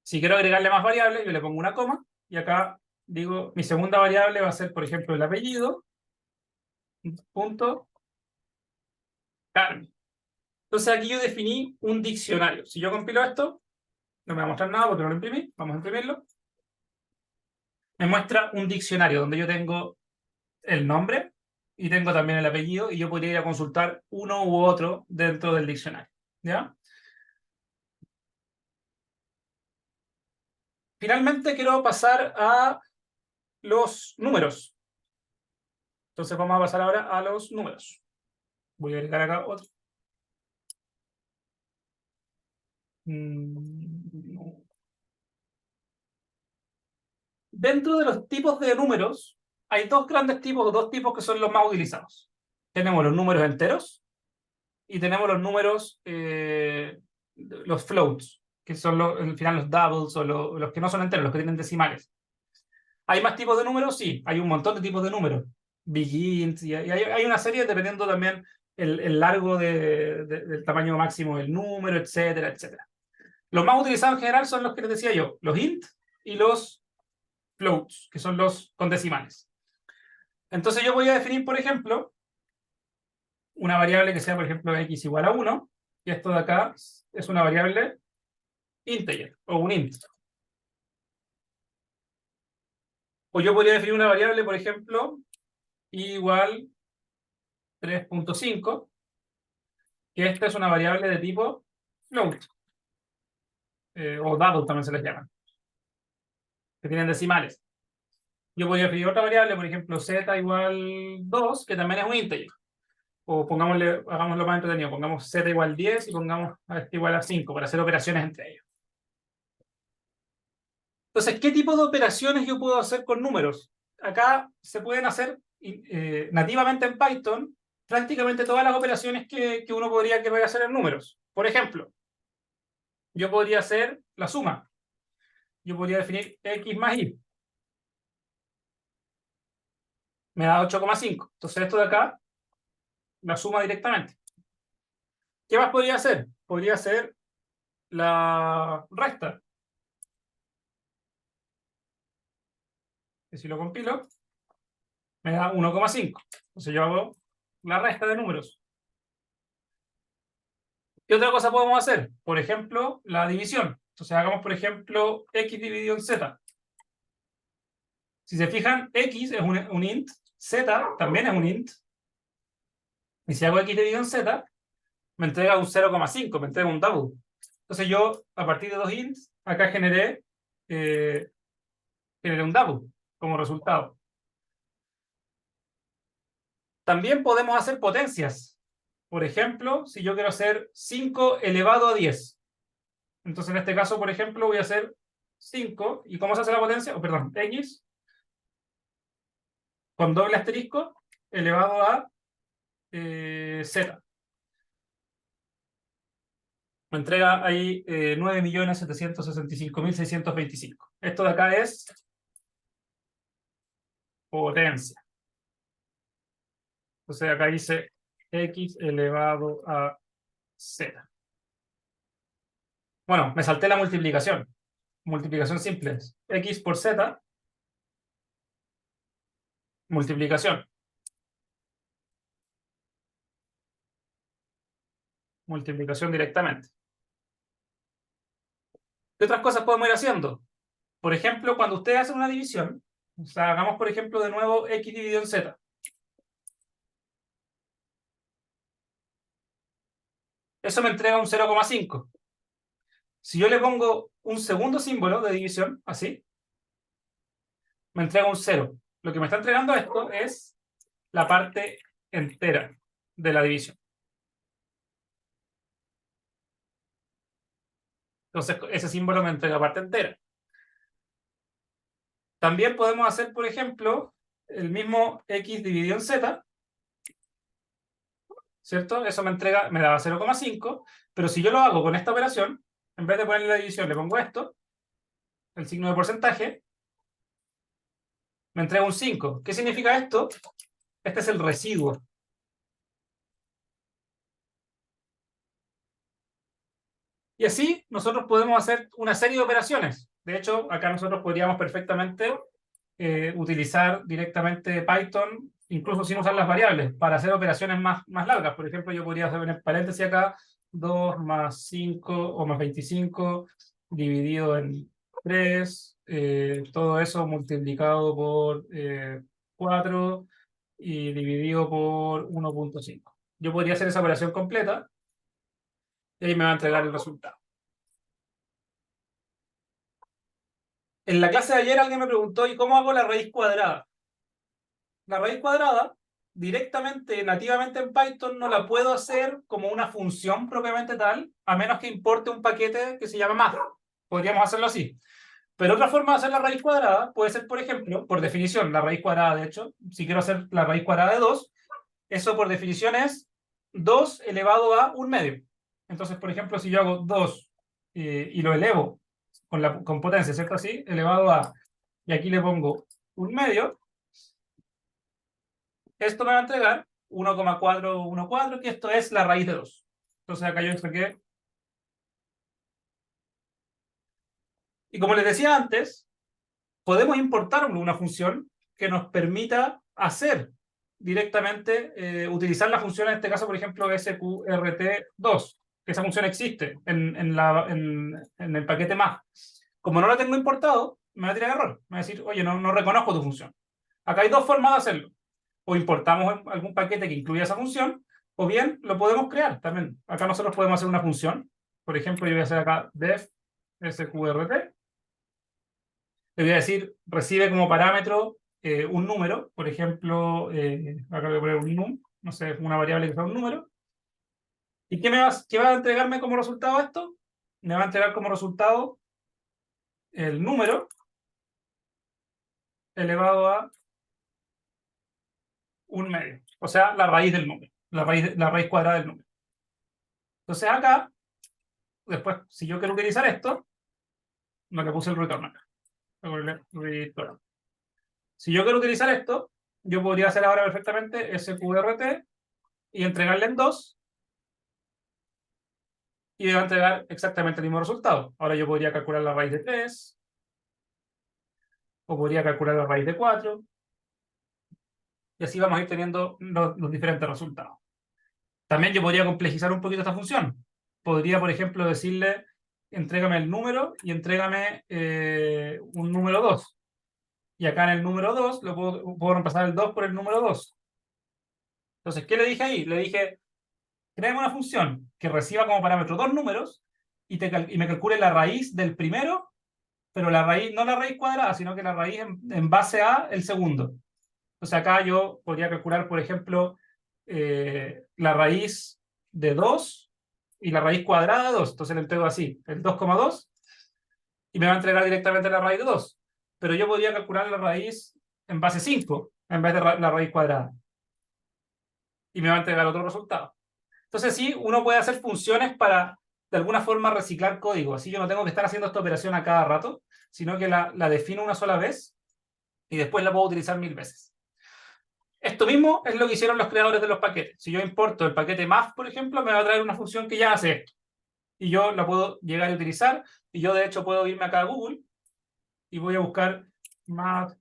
Speaker 1: si quiero agregarle más variables, yo le pongo una coma y acá digo, mi segunda variable va a ser, por ejemplo, el apellido, punto, Carmen. Entonces aquí yo definí un diccionario. Si yo compilo esto, no me va a mostrar nada porque no lo imprimí, vamos a imprimirlo. Me muestra un diccionario donde yo tengo el nombre y tengo también el apellido y yo podría ir a consultar uno u otro dentro del diccionario. ¿Ya? Finalmente quiero pasar a los números. Entonces vamos a pasar ahora a los números. Voy a agregar acá otro. No. Dentro de los tipos de números, hay dos grandes tipos, o dos tipos que son los más utilizados. Tenemos los números enteros y tenemos los números, los floats, que son al final los doubles o los que no son enteros, los que tienen decimales. ¿Hay más tipos de números? Sí, hay un montón de tipos de números. Big int, y hay una serie dependiendo también el largo del tamaño máximo del número, etcétera, etcétera. Los más utilizados en general son los que les decía yo, los int y los floats, que son los con decimales. Entonces yo voy a definir, por ejemplo, una variable que sea, por ejemplo, x igual a 1, y esto de acá es una variable integer, o un int. O yo podría definir una variable, por ejemplo, igual 3.5, que esta es una variable de tipo float, o double también se les llama, que tienen decimales. Yo podría definir otra variable, por ejemplo, z igual 2, que también es un integer. O pongámosle, hagámoslo más entretenido, pongamos z igual 10 y pongamos a este igual a 5 para hacer operaciones entre ellos. Entonces, ¿qué tipo de operaciones yo puedo hacer con números? Acá se pueden hacer nativamente en Python prácticamente todas las operaciones que uno podría querer hacer en números. Por ejemplo, yo podría hacer la suma. Yo podría definir x más y. Me da 8,5. Entonces esto de acá, la suma directamente. ¿Qué más podría hacer? Podría hacer la resta. Que si lo compilo, me da 1,5. Entonces yo hago la resta de números. ¿Qué otra cosa podemos hacer? Por ejemplo, la división. Entonces hagamos, por ejemplo, x dividido en z. Si se fijan, x es un int, z también es un int. Y si hago x dividido en z, me entrega un 0,5, me entrega un double. Entonces yo, a partir de dos ints, acá generé un double como resultado. También podemos hacer potencias. Por ejemplo, si yo quiero hacer 5 elevado a 10. Entonces, en este caso, por ejemplo, voy a hacer 5. ¿Y cómo se hace la potencia? Perdón, x con doble asterisco elevado a z. Me entrega ahí 9.765.625. Esto de acá es potencia. Entonces acá dice x elevado a z. Bueno, me salté la multiplicación. Multiplicación simple. X por z. Multiplicación. Multiplicación directamente. ¿Qué otras cosas podemos ir haciendo? Por ejemplo, cuando ustedes hacen una división, o sea, hagamos por ejemplo de nuevo x dividido en z. Eso me entrega un 0,5. Si yo le pongo un segundo símbolo de división, así, me entrega un 0. Lo que me está entregando esto es la parte entera de la división. Entonces, ese símbolo me entrega parte entera. También podemos hacer, por ejemplo, el mismo x dividido en z, ¿cierto? Eso me daba 0,5, pero si yo lo hago con esta operación, en vez de ponerle la división, le pongo esto, el signo de porcentaje, me entrega un 5. ¿Qué significa esto? Este es el residuo. Y así nosotros podemos hacer una serie de operaciones. De hecho, acá nosotros podríamos perfectamente utilizar directamente Python, incluso sin usar las variables, para hacer operaciones más largas. Por ejemplo, yo podría hacer en paréntesis acá 2 más 5 o más 25 dividido en 3, todo eso multiplicado por 4 y dividido por 1.5. Yo podría hacer esa operación completa y ahí me va a entregar el resultado. En la clase de ayer alguien me preguntó, ¿y cómo hago la raíz cuadrada? La raíz cuadrada, directamente, nativamente en Python, no la puedo hacer como una función propiamente tal, a menos que importe un paquete que se llama math. Podríamos hacerlo así. Pero otra forma de hacer la raíz cuadrada puede ser, por ejemplo, por definición, la raíz cuadrada, de hecho, si quiero hacer la raíz cuadrada de 2, eso por definición es 2 elevado a 1 medio. Entonces, por ejemplo, si yo hago 2 y lo elevo con potencia, ¿cierto? Así, elevado a, y aquí le pongo 1 medio, esto me va a entregar 1,414, que esto es la raíz de 2. Entonces acá yo saqué. Y como les decía antes, podemos importar una función que nos permita hacer directamente, utilizar la función, en este caso, por ejemplo, sqrt2, que esa función existe en el paquete math. Como no la tengo importado, me va a tirar error. Me va a decir, oye, no reconozco tu función. Acá hay dos formas de hacerlo. O importamos algún paquete que incluya esa función, o bien lo podemos crear también. Acá nosotros podemos hacer una función. Por ejemplo, yo voy a hacer acá def sqrt. Le voy a decir, recibe como parámetro un número, por ejemplo, acá voy a poner un num, no sé, una variable que sea un número. ¿Y qué va a entregarme como resultado esto? Me va a entregar como resultado el número elevado a 1 medio. O sea, la raíz del número, la raíz cuadrada del número. Entonces acá, después, si yo quiero utilizar esto, no le puse el return acá. Return. Si yo quiero utilizar esto, yo podría hacer ahora perfectamente sqrt y entregarle en 2 y me va a entregar exactamente el mismo resultado. Ahora yo podría calcular la raíz de 3 o podría calcular la raíz de 4 y así vamos a ir teniendo los diferentes resultados. También yo podría complejizar un poquito esta función. Podría, por ejemplo, decirle, entrégame el número y entrégame un número 2. Y acá en el número 2 puedo reemplazar el 2 por el número 2. Entonces, ¿qué le dije ahí? Le dije, créame una función que reciba como parámetro dos números y me calcule la raíz del primero, pero la raíz, no la raíz cuadrada, sino que la raíz en base a el segundo. Entonces acá yo podría calcular, por ejemplo, la raíz de 2 y la raíz cuadrada de 2. Entonces le entrego así, el 2,2 y me va a entregar directamente la raíz de 2. Pero yo podría calcular la raíz en base 5 en vez de la raíz cuadrada. Y me va a entregar otro resultado. Entonces sí, uno puede hacer funciones para, de alguna forma, reciclar código. Así yo no tengo que estar haciendo esta operación a cada rato, sino que la defino una sola vez y después la puedo utilizar 1000 veces. Esto mismo es lo que hicieron los creadores de los paquetes. Si yo importo el paquete math, por ejemplo, me va a traer una función que ya hace esto. Y yo la puedo llegar a utilizar. Y yo, de hecho, puedo irme acá a Google y voy a buscar math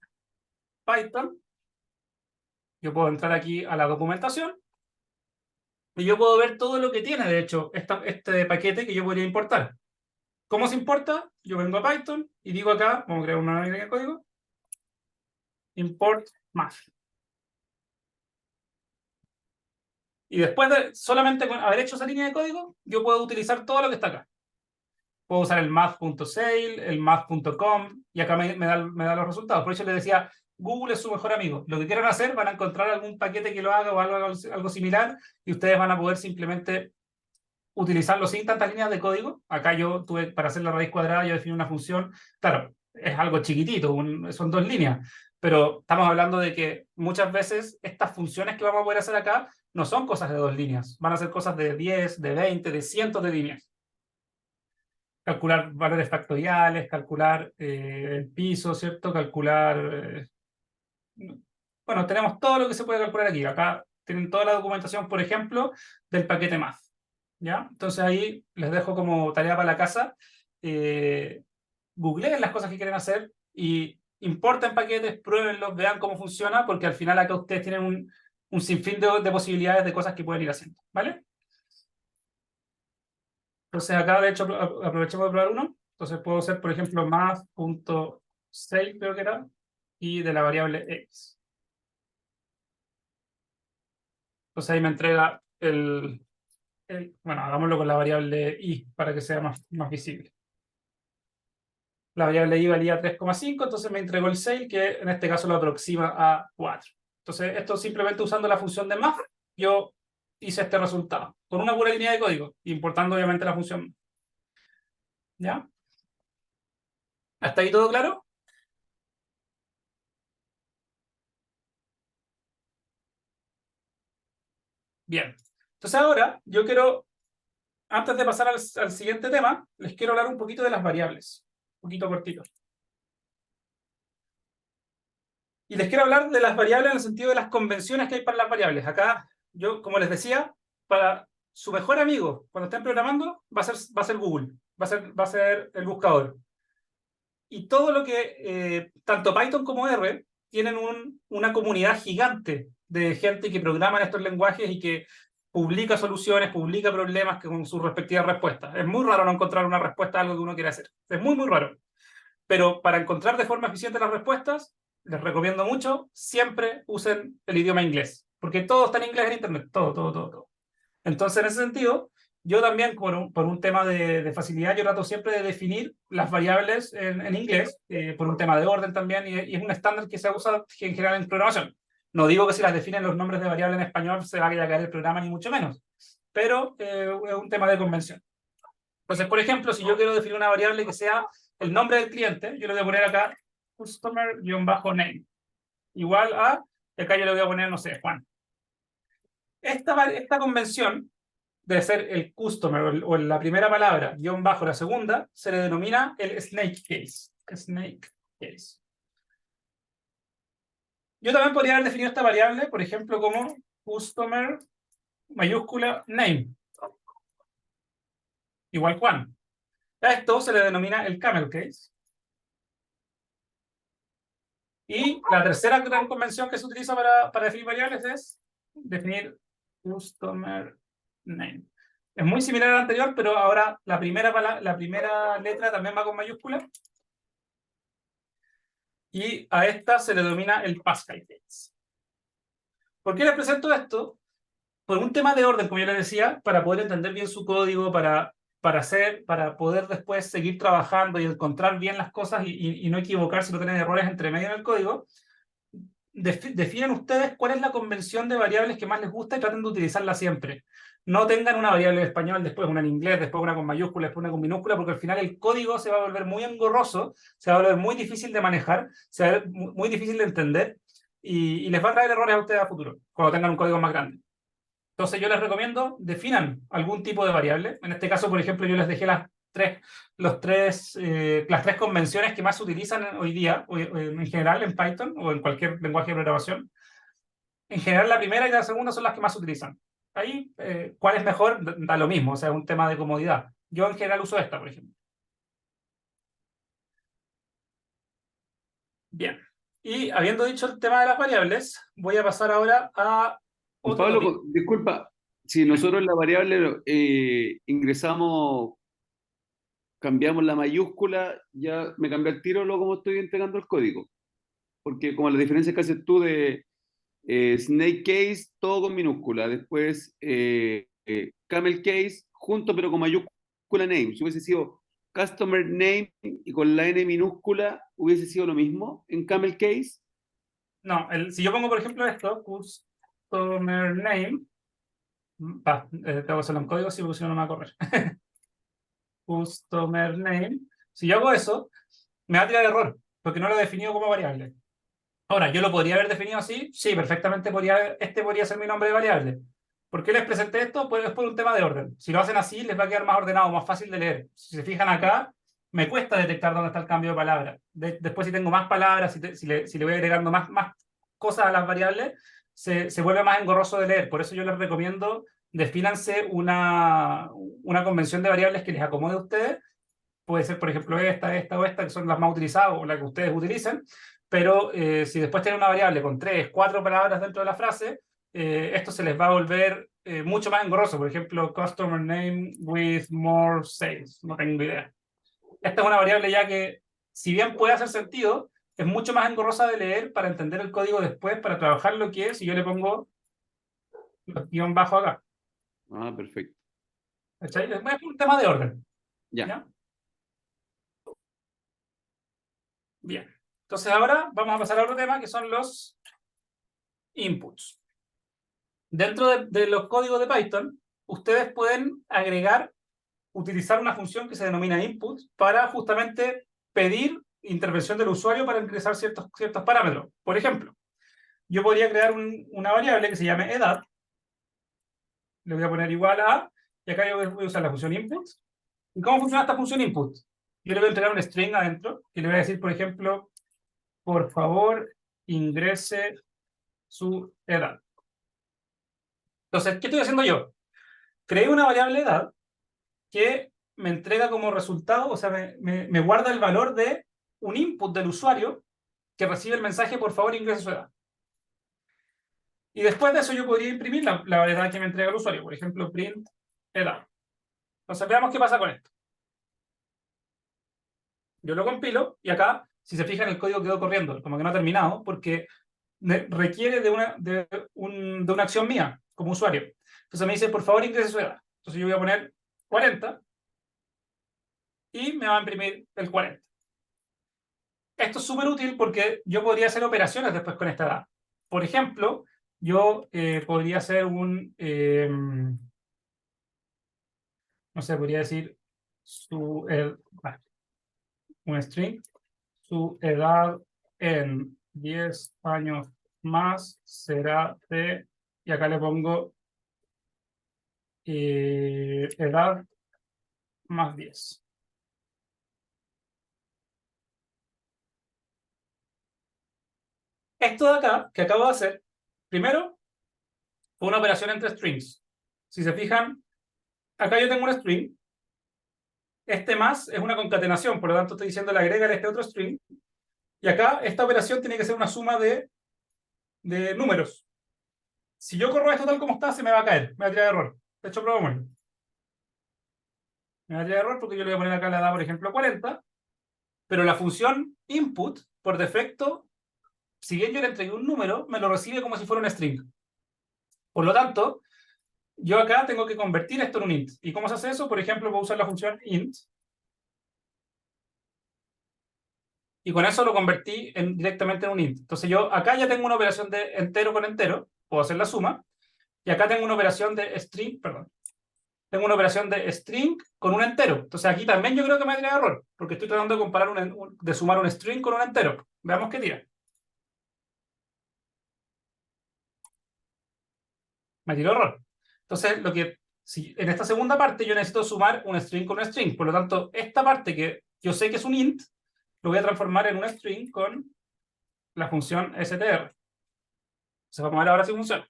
Speaker 1: Python. Yo puedo entrar aquí a la documentación y yo puedo ver todo lo que tiene, de hecho, este paquete que yo podría importar. ¿Cómo se importa? Yo vengo a Python y digo acá, vamos a crear una línea de código, import math. Y después de solamente haber hecho esa línea de código, yo puedo utilizar todo lo que está acá. Puedo usar el math.sale, el math.com, y acá me da los resultados. Por eso les decía, Google es su mejor amigo. Lo que quieran hacer, van a encontrar algún paquete que lo haga o algo similar, y ustedes van a poder simplemente utilizarlo sin tantas líneas de código. Acá yo tuve, para hacer la raíz cuadrada, yo definí una función. Claro, es algo chiquitito, son 2 líneas, pero estamos hablando de que muchas veces estas funciones que vamos a poder hacer acá no son cosas de 2 líneas, van a ser cosas de 10, de 20, de cientos de líneas. Calcular valores factoriales, calcular el piso, ¿cierto? Calcular... bueno, tenemos todo lo que se puede calcular aquí. Acá tienen toda la documentación, por ejemplo, del paquete math. ¿Ya? Entonces ahí les dejo como tarea para la casa. Googleen las cosas que quieren hacer y importen paquetes, pruébenlos, vean cómo funciona, porque al final acá ustedes tienen un sinfín de posibilidades de cosas que pueden ir haciendo, ¿vale? Entonces acá, de hecho, aprovechemos de probar uno. Entonces puedo hacer, por ejemplo, math.save, creo que era, y de la variable x. Entonces ahí me entrega bueno, hagámoslo con la variable y para que sea más visible. La variable i valía 3,5, entonces me entregó el 6, que en este caso lo aproxima a 4. Entonces, esto simplemente usando la función de math, yo hice este resultado, con una pura línea de código, importando obviamente la función. ¿Ya? ¿Hasta ahí todo claro? Bien. Entonces ahora, yo quiero, antes de pasar al siguiente tema, les quiero hablar un poquito de las variables. Un poquito cortito. Y les quiero hablar de las variables en el sentido de las convenciones que hay para las variables. Acá, yo, como les decía, para su mejor amigo, cuando estén programando, va a ser Google, va a ser el buscador. Y todo lo que, tanto Python como R, tienen una comunidad gigante de gente que programa en estos lenguajes y que publica soluciones, publica problemas con sus respectivas respuestas. Es muy raro no encontrar una respuesta a algo que uno quiere hacer. Es muy, muy raro. Pero para encontrar de forma eficiente las respuestas, les recomiendo mucho, siempre usen el idioma inglés. Porque todo está en inglés en Internet. Todo. Entonces, en ese sentido, yo también, por un tema de facilidad, yo trato siempre de definir las variables en inglés, por un tema de orden también, y es un estándar que se usa en general en programación. No digo que si las definen los nombres de variables en español se vaya a caer el programa, ni mucho menos, pero es un tema de convención. Entonces, por ejemplo, si yo quiero definir una variable que sea el nombre del cliente, yo le voy a poner acá customer-name, igual a, y acá yo le voy a poner, no sé, Juan. Esta convención de ser el customer o la primera palabra, guión bajo la segunda, se le denomina el snake case. Snake case. Yo también podría haber definido esta variable, por ejemplo, como customer mayúscula name. Igual Juan. A esto se le denomina el camel case. Y la tercera gran convención que se utiliza para definir variables es definir customer name. Es muy similar a la anterior, pero ahora la primera letra también va con mayúscula. Y a esta se le denomina el Pascal case. ¿Por qué les presento esto? Por un tema de orden, como yo les decía, para poder entender bien su código, para poder después seguir trabajando y encontrar bien las cosas y no equivocarse, no tener errores entre medio en el código. Definen ustedes cuál es la convención de variables que más les gusta y traten de utilizarla siempre. No tengan una variable en español, después una en inglés, después una con mayúscula, después una con minúscula, porque al final el código se va a volver muy engorroso, se va a volver muy difícil de manejar, se va a volver muy difícil de entender y les va a traer errores a ustedes a futuro, cuando tengan un código más grande. Entonces yo les recomiendo, definan algún tipo de variable. En este caso, por ejemplo, yo les dejé las tres convenciones que más se utilizan hoy día, en general en Python o en cualquier lenguaje de programación. En general, la primera y la segunda son las que más se utilizan. Ahí, ¿cuál es mejor? Da lo mismo, o sea, es un tema de comodidad. Yo en general uso esta, por ejemplo. Bien. Y habiendo dicho el tema de las variables, voy a pasar ahora a otro
Speaker 5: Pablo,
Speaker 1: tópico.
Speaker 5: disculpa, si nosotros en la variable ingresamos, cambiamos la mayúscula, ya me cambia el tiro luego como estoy entregando el código. Porque como la diferencia que haces tú de snake case, todo con minúscula, después camel case, junto pero con mayúscula name. Si hubiese sido customer name y con la n minúscula, hubiese sido lo mismo en camel case.
Speaker 1: No, si yo pongo, por ejemplo, esto, customer name, tengo que hacerlo en código, sí, porque si no, no me va a correr. Customer name. Si yo hago eso, me va a tirar error, porque no lo he definido como variable. Ahora, ¿yo lo podría haber definido así? Sí, perfectamente podría ser mi nombre de variable. ¿Por qué les presenté esto? Pues es por un tema de orden. Si lo hacen así, les va a quedar más ordenado, más fácil de leer. Si se fijan acá, me cuesta detectar dónde está el cambio de palabra. Después, si tengo más palabras, si le voy agregando más cosas a las variables, se vuelve más engorroso de leer. Por eso yo les recomiendo, defínanse una convención de variables que les acomode a ustedes, puede ser, por ejemplo, esta o esta, que son las más utilizadas o las que ustedes utilicen, pero si después tienen una variable con 3, 4 palabras dentro de la frase, esto se les va a volver mucho más engorroso. Por ejemplo, customer name with more sales. No tengo idea. Esta es una variable ya que, si bien puede hacer sentido, es mucho más engorrosa de leer para entender el código después, para trabajar lo que es, si yo le pongo guión bajo acá.
Speaker 5: Ah, perfecto.
Speaker 1: ¿Cachai? Es un tema de orden.
Speaker 5: Ya.
Speaker 1: ¿Ya? Bien. Entonces ahora vamos a pasar a otro tema, que son los inputs. Dentro de los códigos de Python, ustedes pueden utilizar una función que se denomina input para justamente pedir intervención del usuario para ingresar ciertos parámetros. Por ejemplo, yo podría crear una variable que se llame edad. Le voy a poner igual a, y acá yo voy a usar la función input. ¿Y cómo funciona esta función input? Yo le voy a entregar un string adentro, y le voy a decir, por ejemplo, por favor, ingrese su edad. Entonces, ¿qué estoy haciendo yo? Creé una variable edad que me entrega como resultado, o sea, me guarda el valor de un input del usuario que recibe el mensaje, por favor, ingrese su edad. Y después de eso yo podría imprimir la edad que me entrega el usuario, por ejemplo, print edad. Entonces, veamos qué pasa con esto. Yo lo compilo y acá, si se fijan, el código quedó corriendo, como que no ha terminado, porque requiere de una acción mía como usuario. Entonces me dice, por favor, ingrese su edad. Entonces yo voy a poner 40 y me va a imprimir el 40. Esto es súper útil porque yo podría hacer operaciones después con esta edad. Por ejemplo, yo podría hacer no sé, podría decir un string, su edad en 10 años más será de, y acá le pongo edad más 10. Esto de acá, que acabo de hacer, primero, fue una operación entre strings. Si se fijan, acá yo tengo un string. Este más es una concatenación, por lo tanto estoy diciendo le agrega este otro string. Y acá esta operación tiene que ser una suma de números. Si yo corro esto tal como está, se me va a caer, me va a tirar error. De hecho, probémoslo. Me va a tirar error porque yo le voy a poner acá la edad, por ejemplo, 40, pero la función input, por defecto, si bien yo le entregué un número, me lo recibe como si fuera un string. Por lo tanto, yo acá tengo que convertir esto en un int. ¿Y cómo se hace eso? Por ejemplo, voy a usar la función int. Y con eso lo convertí directamente en un int. Entonces yo acá ya tengo una operación de entero con entero, puedo hacer la suma, y acá tengo una operación de string, perdón, tengo una operación de string con un entero. Entonces aquí también yo creo que me tirar error, porque estoy tratando de comparar de sumar un string con un entero. Veamos qué tira. Me tiró error. Entonces, si en esta segunda parte yo necesito sumar un string con un string, por lo tanto, esta parte que yo sé que es un int, lo voy a transformar en un string con la función str. Entonces vamos a ver ahora si funciona.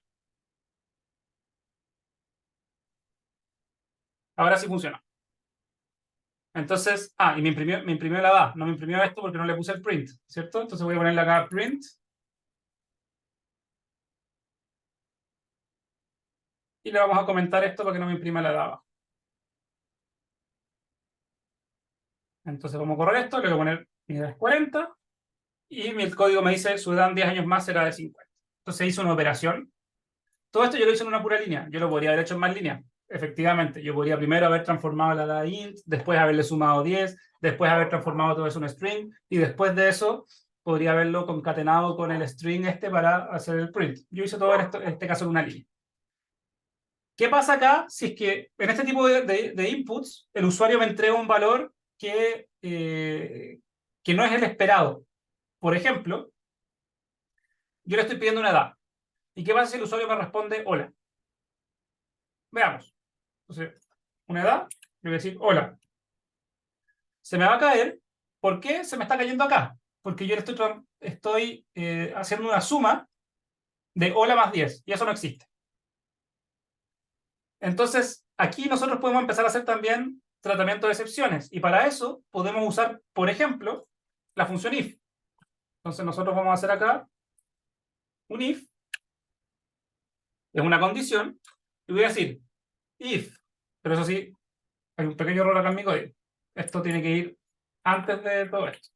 Speaker 1: Ahora sí funciona. Entonces, y me imprimió la edad, no me imprimió esto porque no le puse el print, ¿cierto? Entonces voy a ponerle acá print. Y le vamos a comentar esto para que no me imprima la edad abajo. Entonces vamos a correr esto, le voy a poner mi edad es 40 y el código me dice su edad en 10 años más será de 50. Entonces hizo una operación. Todo esto yo lo hice en una pura línea. Yo lo podría haber hecho en más líneas. Efectivamente, yo podría primero haber transformado la edad int, después haberle sumado 10, después haber transformado todo eso en un string, y después de eso podría haberlo concatenado con el string para hacer el print. Yo hice todo en este caso en una línea. ¿Qué pasa acá si es que en este tipo de inputs el usuario me entrega un valor que no es el esperado? Por ejemplo, yo le estoy pidiendo una edad. ¿Y qué pasa si el usuario me responde hola? Veamos. Entonces, una edad, le voy a decir hola. Se me va a caer. ¿Por qué se me está cayendo acá? Porque yo le estoy haciendo una suma de hola más 10, y eso no existe. Entonces, aquí nosotros podemos empezar a hacer también tratamiento de excepciones. Y para eso podemos usar, por ejemplo, la función if. Entonces nosotros vamos a hacer acá un if, es una condición, y voy a decir if, pero eso sí, hay un pequeño error acá en mi código. Esto tiene que ir antes de todo esto.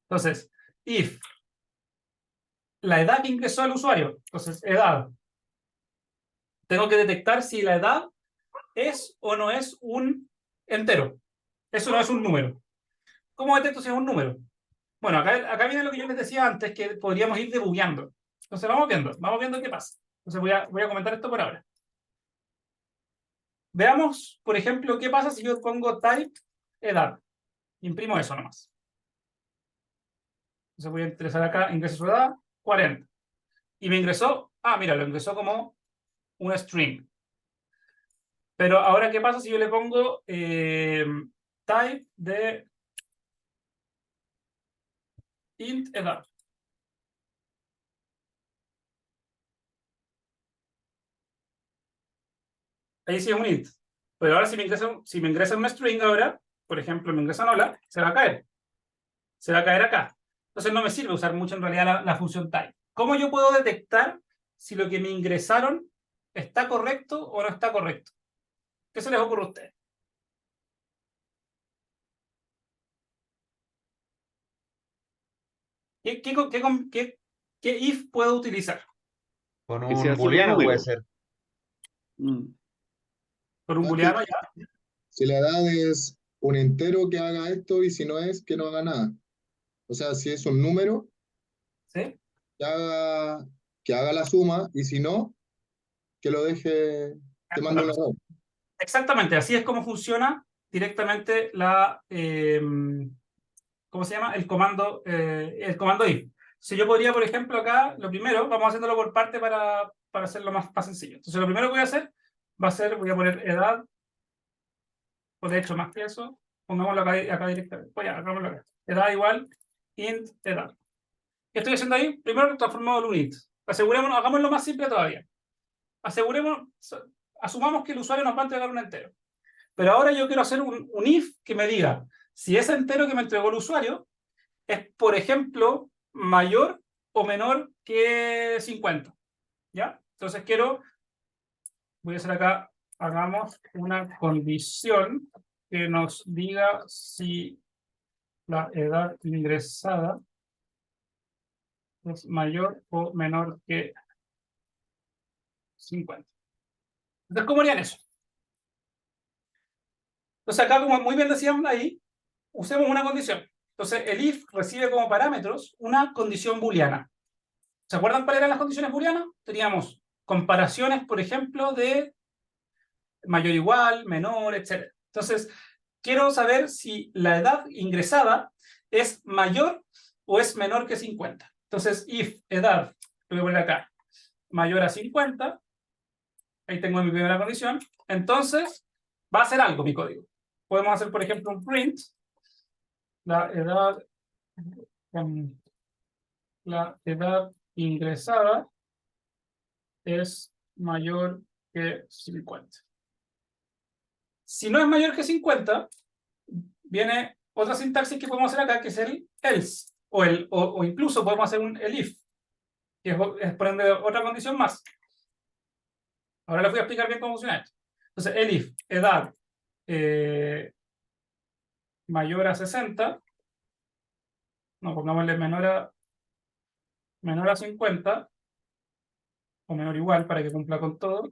Speaker 1: Entonces, if la edad que ingresó el usuario, entonces edad, tengo que detectar si la edad es o no es un entero. Eso no es un número. ¿Cómo detecto si es un número? Bueno, acá viene lo que yo les decía antes, que podríamos ir debugueando. Entonces vamos viendo qué pasa. Entonces voy a comentar esto por ahora. Veamos, por ejemplo, qué pasa si yo pongo type edad. Imprimo eso nomás. Entonces voy a ingresar acá, ingreso su edad, 40. Y me ingresó, mira, lo ingresó como una string. Pero ahora, ¿qué pasa si yo le pongo type de int edad? Ahí sí es un int. Pero ahora si me ingresa una string ahora, por ejemplo, me ingresa hola, se va a caer. Se va a caer acá. Entonces no me sirve usar mucho en realidad la función type. ¿Cómo yo puedo detectar si lo que me ingresaron está correcto o no está correcto? ¿Qué se les ocurre a ustedes? ¿Qué if puedo utilizar?
Speaker 6: Con
Speaker 5: Que sea
Speaker 6: un
Speaker 5: solo un
Speaker 6: booleano puede
Speaker 5: número.
Speaker 6: ser.
Speaker 5: Mm.
Speaker 1: ¿Con un
Speaker 3: Antes,
Speaker 1: booleano ya?
Speaker 3: si la edad es un entero que haga esto y si no es, que no haga nada. O sea, si es un número,
Speaker 1: ¿Sí?
Speaker 3: que haga la suma y si no, que lo deje, que mande un error.
Speaker 1: Exactamente, así es como funciona directamente ¿cómo se llama? El comando if. Si yo podría, por ejemplo, acá, lo primero, vamos haciéndolo por parte para hacerlo más sencillo. Entonces, lo primero que voy a hacer voy a poner edad, o de hecho, más que eso, pongámoslo acá directamente. Pues ya, hagámoslo acá. Edad igual, int edad. ¿Qué estoy haciendo ahí? Primero transformado en un int. Asegurémonos, hagámoslo más simple todavía. Asumamos que el usuario nos va a entregar un entero. Pero ahora yo quiero hacer un if que me diga si ese entero que me entregó el usuario es, por ejemplo, mayor o menor que 50. ¿Ya? Entonces voy a hacer acá, hagamos una condición que nos diga si la edad ingresada es mayor o menor que 50. Entonces, ¿cómo harían eso? Entonces, acá, como muy bien decíamos ahí, usemos una condición. Entonces, el if recibe como parámetros una condición booleana. ¿Se acuerdan cuáles eran las condiciones booleanas? Teníamos comparaciones, por ejemplo, de mayor igual, menor, etc. Entonces, quiero saber si la edad ingresada es mayor o es menor que 50. Entonces, if edad, lo voy a poner acá, mayor a 50, ahí tengo mi primera condición, entonces va a hacer algo mi código. Podemos hacer, por ejemplo, un print, la edad ingresada es mayor que 50. Si no es mayor que 50, viene otra sintaxis que podemos hacer acá, que es el else, o incluso podemos hacer un elif, que es por ende otra condición más. Ahora les voy a explicar bien cómo funciona esto. Entonces, elif, edad mayor a 60, no, pongámosle menor a 50, o menor igual para que cumpla con todo,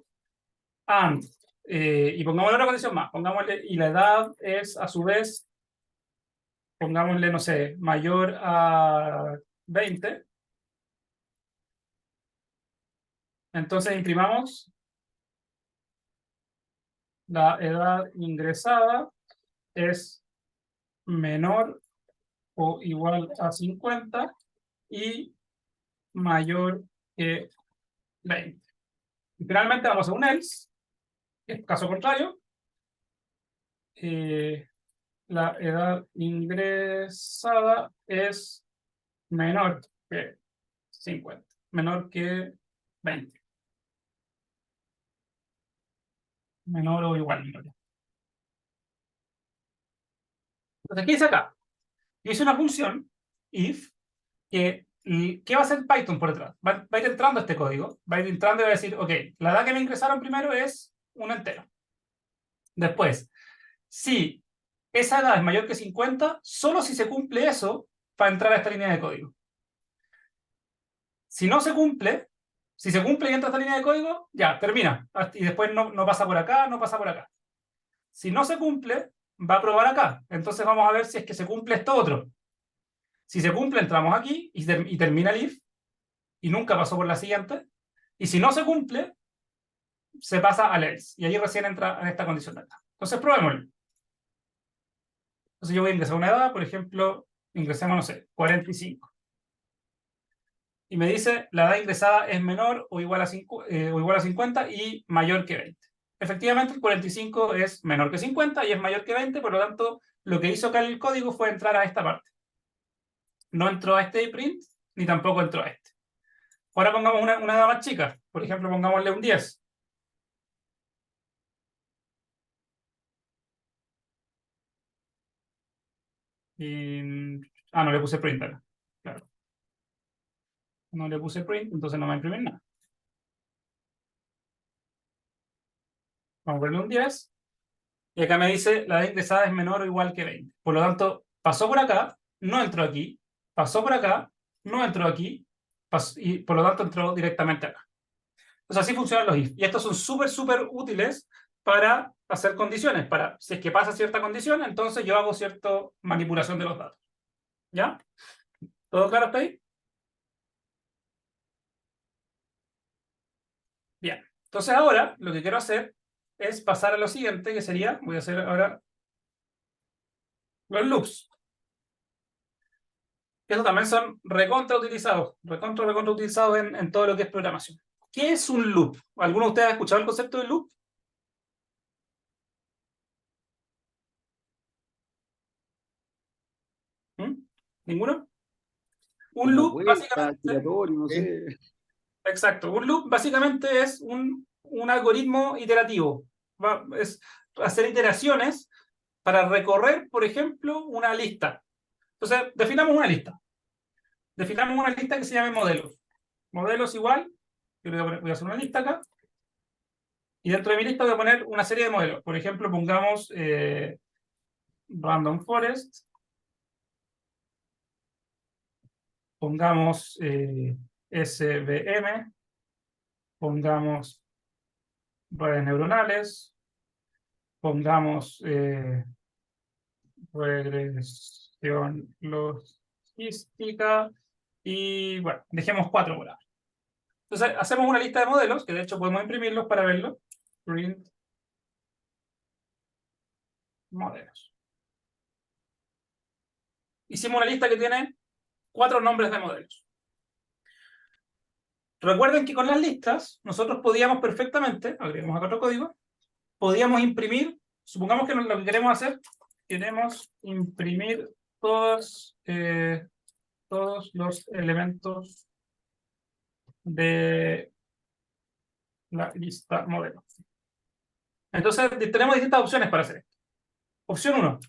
Speaker 1: and, y pongámosle otra condición más, pongámosle, y la edad es a su vez, pongámosle, no sé, mayor a 20, entonces imprimamos la edad ingresada es menor o igual a 50 y mayor que 20. Y finalmente vamos a un else, en caso contrario, la edad ingresada es menor que 50, menor que 20. Menor o igual. Entonces, ¿qué dice acá? Yo hice una función, if, ¿qué va a hacer Python por detrás? Va a ir entrando este código, va a ir entrando y va a decir, ok, la edad que me ingresaron primero es un entero. Después, si esa edad es mayor que 50, solo si se cumple eso, va a entrar a esta línea de código. Si no se cumple, si se cumple y entra a esta línea de código, ya, termina. Y después no pasa por acá, no pasa por acá. Si no se cumple, va a probar acá. Entonces vamos a ver si es que se cumple esto otro. Si se cumple, entramos aquí y termina el if, y nunca pasó por la siguiente. Y si no se cumple, se pasa al else. Y ahí recién entra en esta condición de acá. Entonces probémoslo. Entonces yo voy a ingresar una edad, por ejemplo, ingresemos, no sé, 45. Y me dice, la edad ingresada es menor o igual a 50 y mayor que 20. Efectivamente, el 45 es menor que 50 y es mayor que 20, por lo tanto, lo que hizo acá el código fue entrar a esta parte. No entró a este print, ni tampoco entró a este. Ahora pongamos una edad más chica. Por ejemplo, pongámosle un 10. No le puse print acá. Claro. No le puse print, entonces no me va a imprimir nada. Vamos a ponerle un 10. Y acá me dice, la edad ingresada es menor o igual que 20. Por lo tanto, pasó por acá, no entró aquí, pasó por acá, no entró aquí, y por lo tanto entró directamente acá. Entonces así funcionan los if. Y estos son súper útiles para hacer condiciones. Para, si es que pasa cierta condición, entonces yo hago cierta manipulación de los datos. ¿Ya? ¿Todo claro hasta ahí? Bien. Entonces ahora lo que quiero hacer es pasar a lo siguiente, que sería, voy a hacer ahora los loops. Estos también son recontra utilizados en todo lo que es programación. ¿Qué es un loop? ¿Alguno de ustedes ha escuchado el concepto de loop? ¿Mm? ¿Ninguno? Un
Speaker 5: Como
Speaker 1: loop
Speaker 5: vuelta,
Speaker 1: básicamente,
Speaker 5: giratorio, no sé.
Speaker 1: exacto, un loop básicamente es un algoritmo iterativo. Es hacer iteraciones para recorrer, por ejemplo, una lista. Entonces, definamos una lista. Definamos una lista que se llame modelos. Modelos igual, yo voy a hacer una lista acá. Y dentro de mi lista voy a poner una serie de modelos. Por ejemplo, pongamos Random Forest. Pongamos SVM. Pongamos redes neuronales. Pongamos regresión logística. Y bueno, dejemos 4 por ahora. Entonces, hacemos una lista de modelos, que de hecho podemos imprimirlos para verlo. Print modelos. Hicimos una lista que tiene 4 nombres de modelos. Recuerden que con las listas, nosotros podíamos perfectamente, agregamos acá otro código, podíamos imprimir, supongamos que lo que queremos hacer, queremos imprimir todos los elementos de la lista modelo. Entonces, tenemos distintas opciones para hacer esto. Opción 1.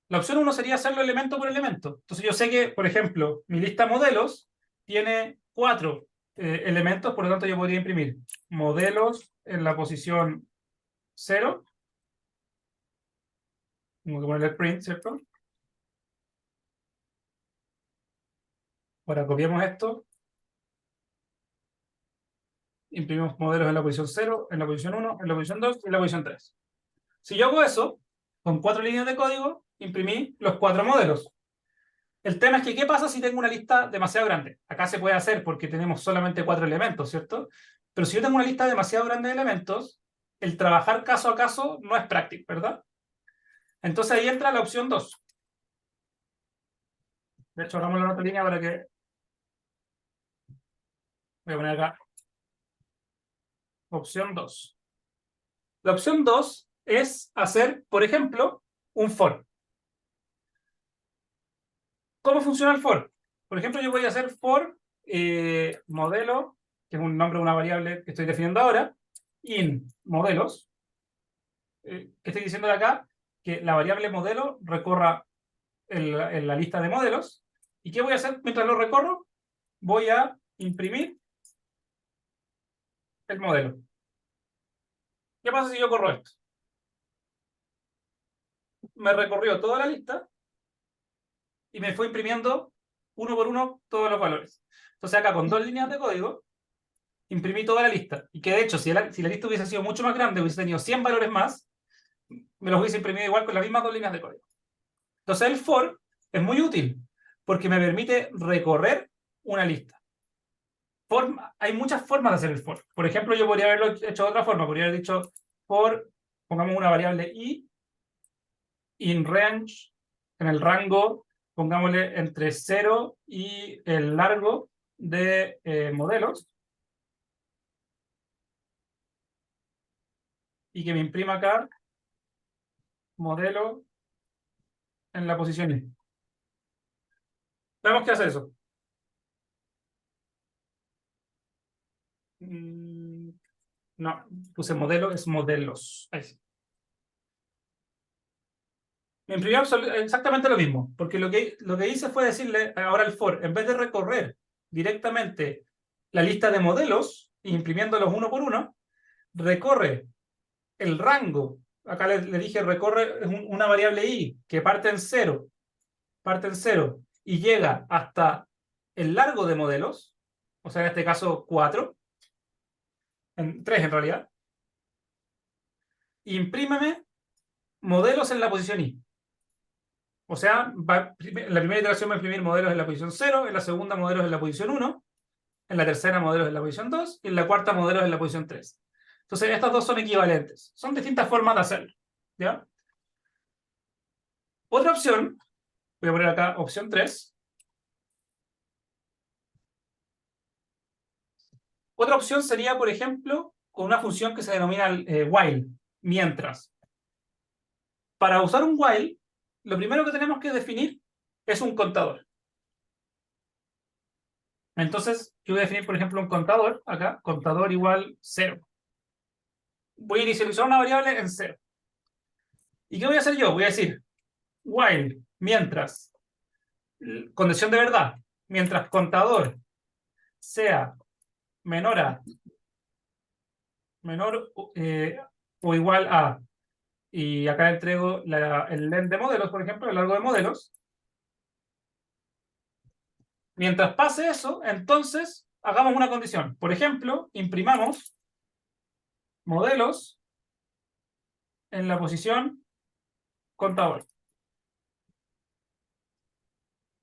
Speaker 1: La opción 1 sería hacerlo elemento por elemento. Entonces yo sé que, por ejemplo, mi lista modelos tiene 4 elementos, por lo tanto yo podría imprimir modelos en la posición 0. Tengo que ponerle el print, ¿cierto? Ahora copiamos esto. Imprimimos modelos en la posición 0, en la posición 1, en la posición 2 y en la posición 3. Si yo hago eso, con 4 líneas de código, imprimí los 4 modelos. El tema es que, ¿qué pasa si tengo una lista demasiado grande? Acá se puede hacer porque tenemos solamente 4 elementos, ¿cierto? Pero si yo tengo una lista demasiado grande de elementos, el trabajar caso a caso no es práctico, ¿verdad? Entonces ahí entra la opción 2. De hecho, hagamos la otra línea para que... Voy a poner acá. Opción 2. La opción 2 es hacer, por ejemplo, un for. ¿Cómo funciona el for? Por ejemplo, yo voy a hacer for modelo, que es un nombre de una variable que estoy definiendo ahora, in modelos, ¿qué estoy diciendo de acá? Que la variable modelo recorra en la lista de modelos. ¿Y qué voy a hacer mientras lo recorro? Voy a imprimir el modelo. ¿Qué pasa si yo corro esto? Me recorrió toda la lista y me fue imprimiendo uno por uno todos los valores. Entonces acá con 2 líneas de código imprimí toda la lista. Y que de hecho, si la lista hubiese sido mucho más grande, hubiese tenido 100 valores más, me los hubiese imprimido igual con las mismas 2 líneas de código. Entonces el for es muy útil porque me permite recorrer una lista. Hay muchas formas de hacer el for. Por ejemplo, yo podría haberlo hecho de otra forma. Podría haber dicho for, pongamos una variable i, in range, en el rango, pongámosle entre 0 y el largo de modelos. Y que me imprima acá modelo en la posición i. Veamos qué hace eso. No, puse modelo, es modelos. Ahí sí. Me imprimió exactamente lo mismo, porque lo que hice fue decirle ahora al for, en vez de recorrer directamente la lista de modelos, imprimiéndolos uno por uno, recorre el rango. Acá le dije recorre una variable i que parte en 0 y llega hasta el largo de modelos, o sea, en este caso 4, en 3 en realidad, imprímeme modelos en la posición i. O sea, en la primera iteración va a imprimir modelos en la posición 0, en la segunda modelos en la posición 1, en la tercera modelos en la posición 2 y en la cuarta modelos en la posición 3. Entonces, estas dos son equivalentes. Son distintas formas de hacerlo. ¿Ya? Otra opción, voy a poner acá opción 3. Otra opción sería, por ejemplo, con una función que se denomina while, mientras. Para usar un while, lo primero que tenemos que definir es un contador. Entonces, yo voy a definir, por ejemplo, un contador, acá, contador igual 0. Voy a inicializar una variable en 0. ¿Y qué voy a hacer yo? Voy a decir, while, mientras, condición de verdad, mientras contador sea menor o igual a, y acá entrego el length de modelos, por ejemplo, el largo de modelos. Mientras pase eso, entonces hagamos una condición. Por ejemplo, imprimamos modelos en la posición contador.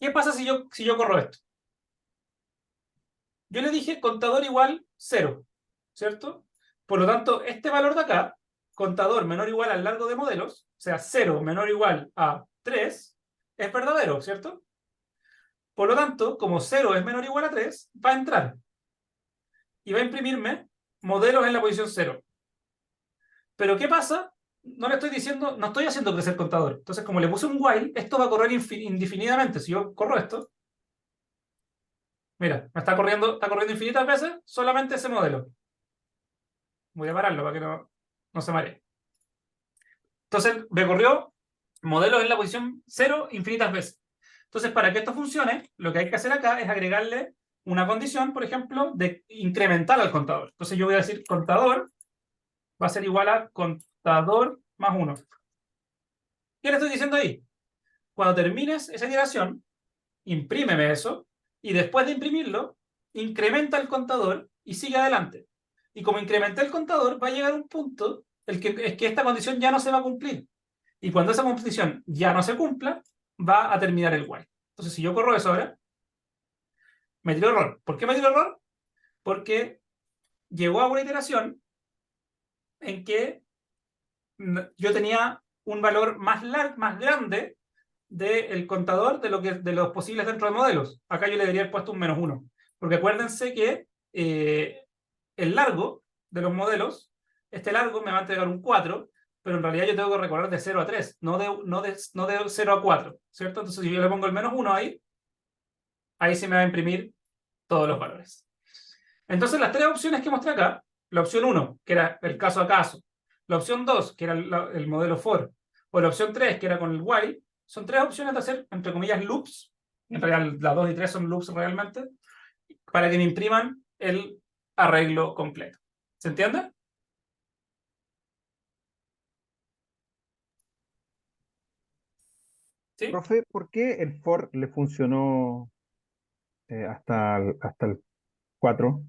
Speaker 1: ¿Qué pasa si yo corro esto? Yo le dije contador igual 0, ¿cierto? Por lo tanto, este valor de acá, contador menor o igual al largo de modelos, o sea, 0 menor o igual a 3, es verdadero, ¿cierto? Por lo tanto, como 0 es menor o igual a 3, va a entrar. Y va a imprimirme modelos en la posición 0. Pero ¿qué pasa? No le estoy diciendo, no estoy haciendo crecer contador. Entonces, como le puse un while, esto va a correr indefinidamente. Si yo corro esto, mira, está corriendo infinitas veces solamente ese modelo. Voy a pararlo para que no se maree. Entonces, me corrió modelos en la posición 0 infinitas veces. Entonces, para que esto funcione, lo que hay que hacer acá es agregarle una condición, por ejemplo, de incrementar al contador. Entonces, yo voy a decir contador va a ser igual a contador más 1. ¿Qué le estoy diciendo ahí? Cuando termines esa iteración, imprímeme eso, y después de imprimirlo, incrementa el contador y sigue adelante. Y como incrementé el contador, va a llegar un punto es que esta condición ya no se va a cumplir. Y cuando esa condición ya no se cumpla, va a terminar el while. Entonces, si yo corro eso ahora, me tiró error. ¿Por qué me tiró error? Porque llegó a una iteración en que yo tenía un valor más grande del contador de los posibles dentro de modelos. Acá yo le debería haber puesto un -1. Porque acuérdense que el largo de los modelos, este largo me va a entregar un 4, pero en realidad yo tengo que recorrer de 0 a 3, no de 0 a 4, ¿cierto? Entonces si yo le pongo el -1 ahí se me va a imprimir todos los valores. Entonces las tres opciones que mostré acá, la opción 1, que era el caso a caso, la opción 2, que era el modelo for, o la opción 3, que era con el while, son 3 opciones de hacer, entre comillas, loops. En realidad, las 2 y 3 son loops realmente, para que me impriman el arreglo completo. ¿Se entiende? ¿Sí?
Speaker 6: Profe, ¿por qué el for le funcionó hasta el 4?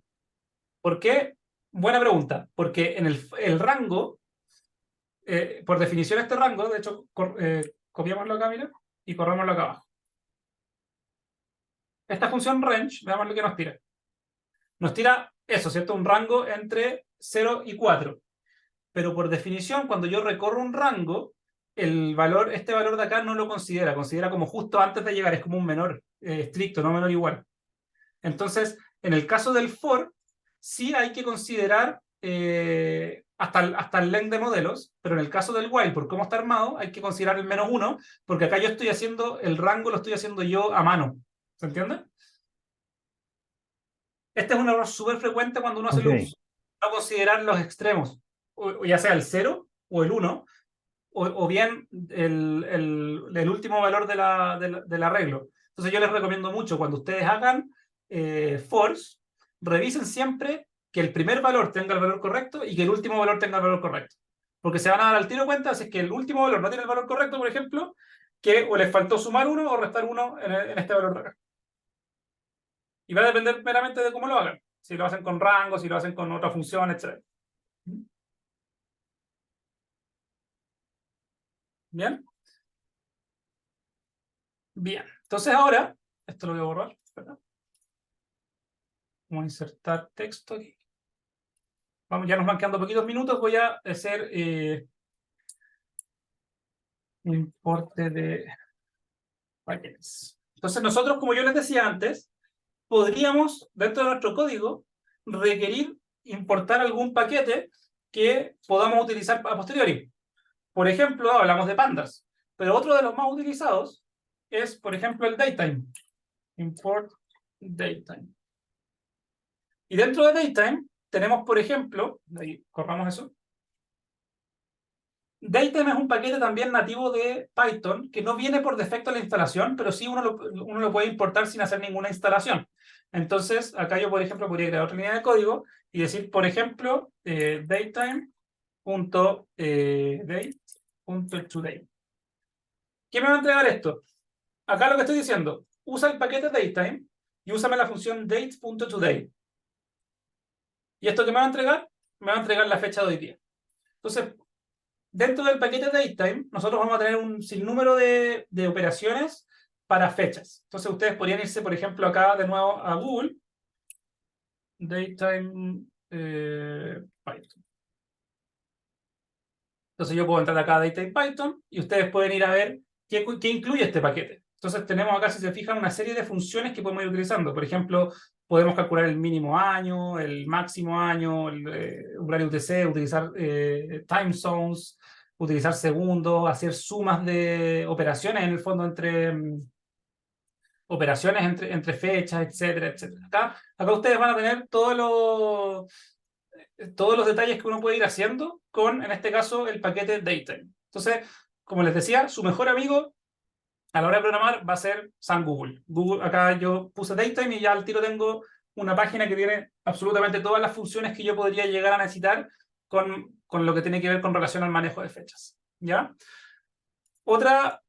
Speaker 1: ¿Por qué? Buena pregunta. Porque en el rango, por definición este rango, de hecho, copiámoslo acá, mira, y corrámoslo acá abajo. Esta función range, veamos lo que nos tira. Nos tira eso, ¿cierto? Un rango entre 0 y 4. Pero por definición, cuando yo recorro un rango, este valor de acá no lo considera como justo antes de llegar, es como un menor estricto, no menor igual. Entonces, en el caso del for, sí hay que considerar hasta el length de modelos, pero en el caso del while, por cómo está armado, hay que considerar el -1, porque acá yo estoy haciendo, el rango lo estoy haciendo yo a mano. ¿Se entiende? Este es un error súper frecuente cuando uno hace
Speaker 6: Ok.
Speaker 1: loops. No considerar los extremos, o ya sea el 0 o el 1, o bien el último valor del arreglo. Entonces yo les recomiendo mucho, cuando ustedes hagan fors, revisen siempre que el primer valor tenga el valor correcto y que el último valor tenga el valor correcto. Porque se van a dar al tiro cuenta si es que el último valor no tiene el valor correcto, por ejemplo, que o les faltó sumar 1 o restar 1 en este valor de acá. Y va a depender meramente de cómo lo hagan. Si lo hacen con rango, si lo hacen con otra función, etc. ¿Bien? Bien. Entonces ahora, esto lo voy a borrar, ¿verdad? Vamos a insertar texto aquí. Vamos, ya nos van quedando poquitos minutos. Voy a hacer un importe de paquetes. Entonces nosotros, como yo les decía antes, podríamos, dentro de nuestro código, requerir importar algún paquete que podamos utilizar a posteriori. Por ejemplo, hablamos de pandas, pero otro de los más utilizados es, por ejemplo, el datetime. Import datetime. Y dentro de datetime tenemos, por ejemplo, ahí corramos eso. Datetime es un paquete también nativo de Python que no viene por defecto en la instalación, pero sí uno lo puede importar sin hacer ninguna instalación. Entonces, acá yo, por ejemplo, podría crear otra línea de código y decir, por ejemplo, datetime.date.today. ¿Qué me va a entregar esto? Acá lo que estoy diciendo, usa el paquete datetime y úsame la función date.today. ¿Y esto qué me va a entregar? Me va a entregar la fecha de hoy día. Entonces, dentro del paquete datetime, nosotros vamos a tener un sinnúmero de operaciones para fechas. Entonces, ustedes podrían irse, por ejemplo, acá de nuevo a Google, datetime Python. Entonces, yo puedo entrar acá a datetime Python y ustedes pueden ir a ver qué incluye este paquete. Entonces, tenemos acá, si se fijan, una serie de funciones que podemos ir utilizando. Por ejemplo, podemos calcular el mínimo año, el máximo año, el umbral UTC, utilizar time zones, utilizar segundos, hacer sumas de operaciones en el fondo entre operaciones entre fechas, etcétera, etcétera. Acá ustedes van a tener todos los detalles que uno puede ir haciendo con, en este caso, el paquete datetime. Entonces, como les decía, su mejor amigo a la hora de programar va a ser San Google. Acá yo puse datetime y ya al tiro tengo una página que tiene absolutamente todas las funciones que yo podría llegar a necesitar con lo que tiene que ver con relación al manejo de fechas. ¿Ya?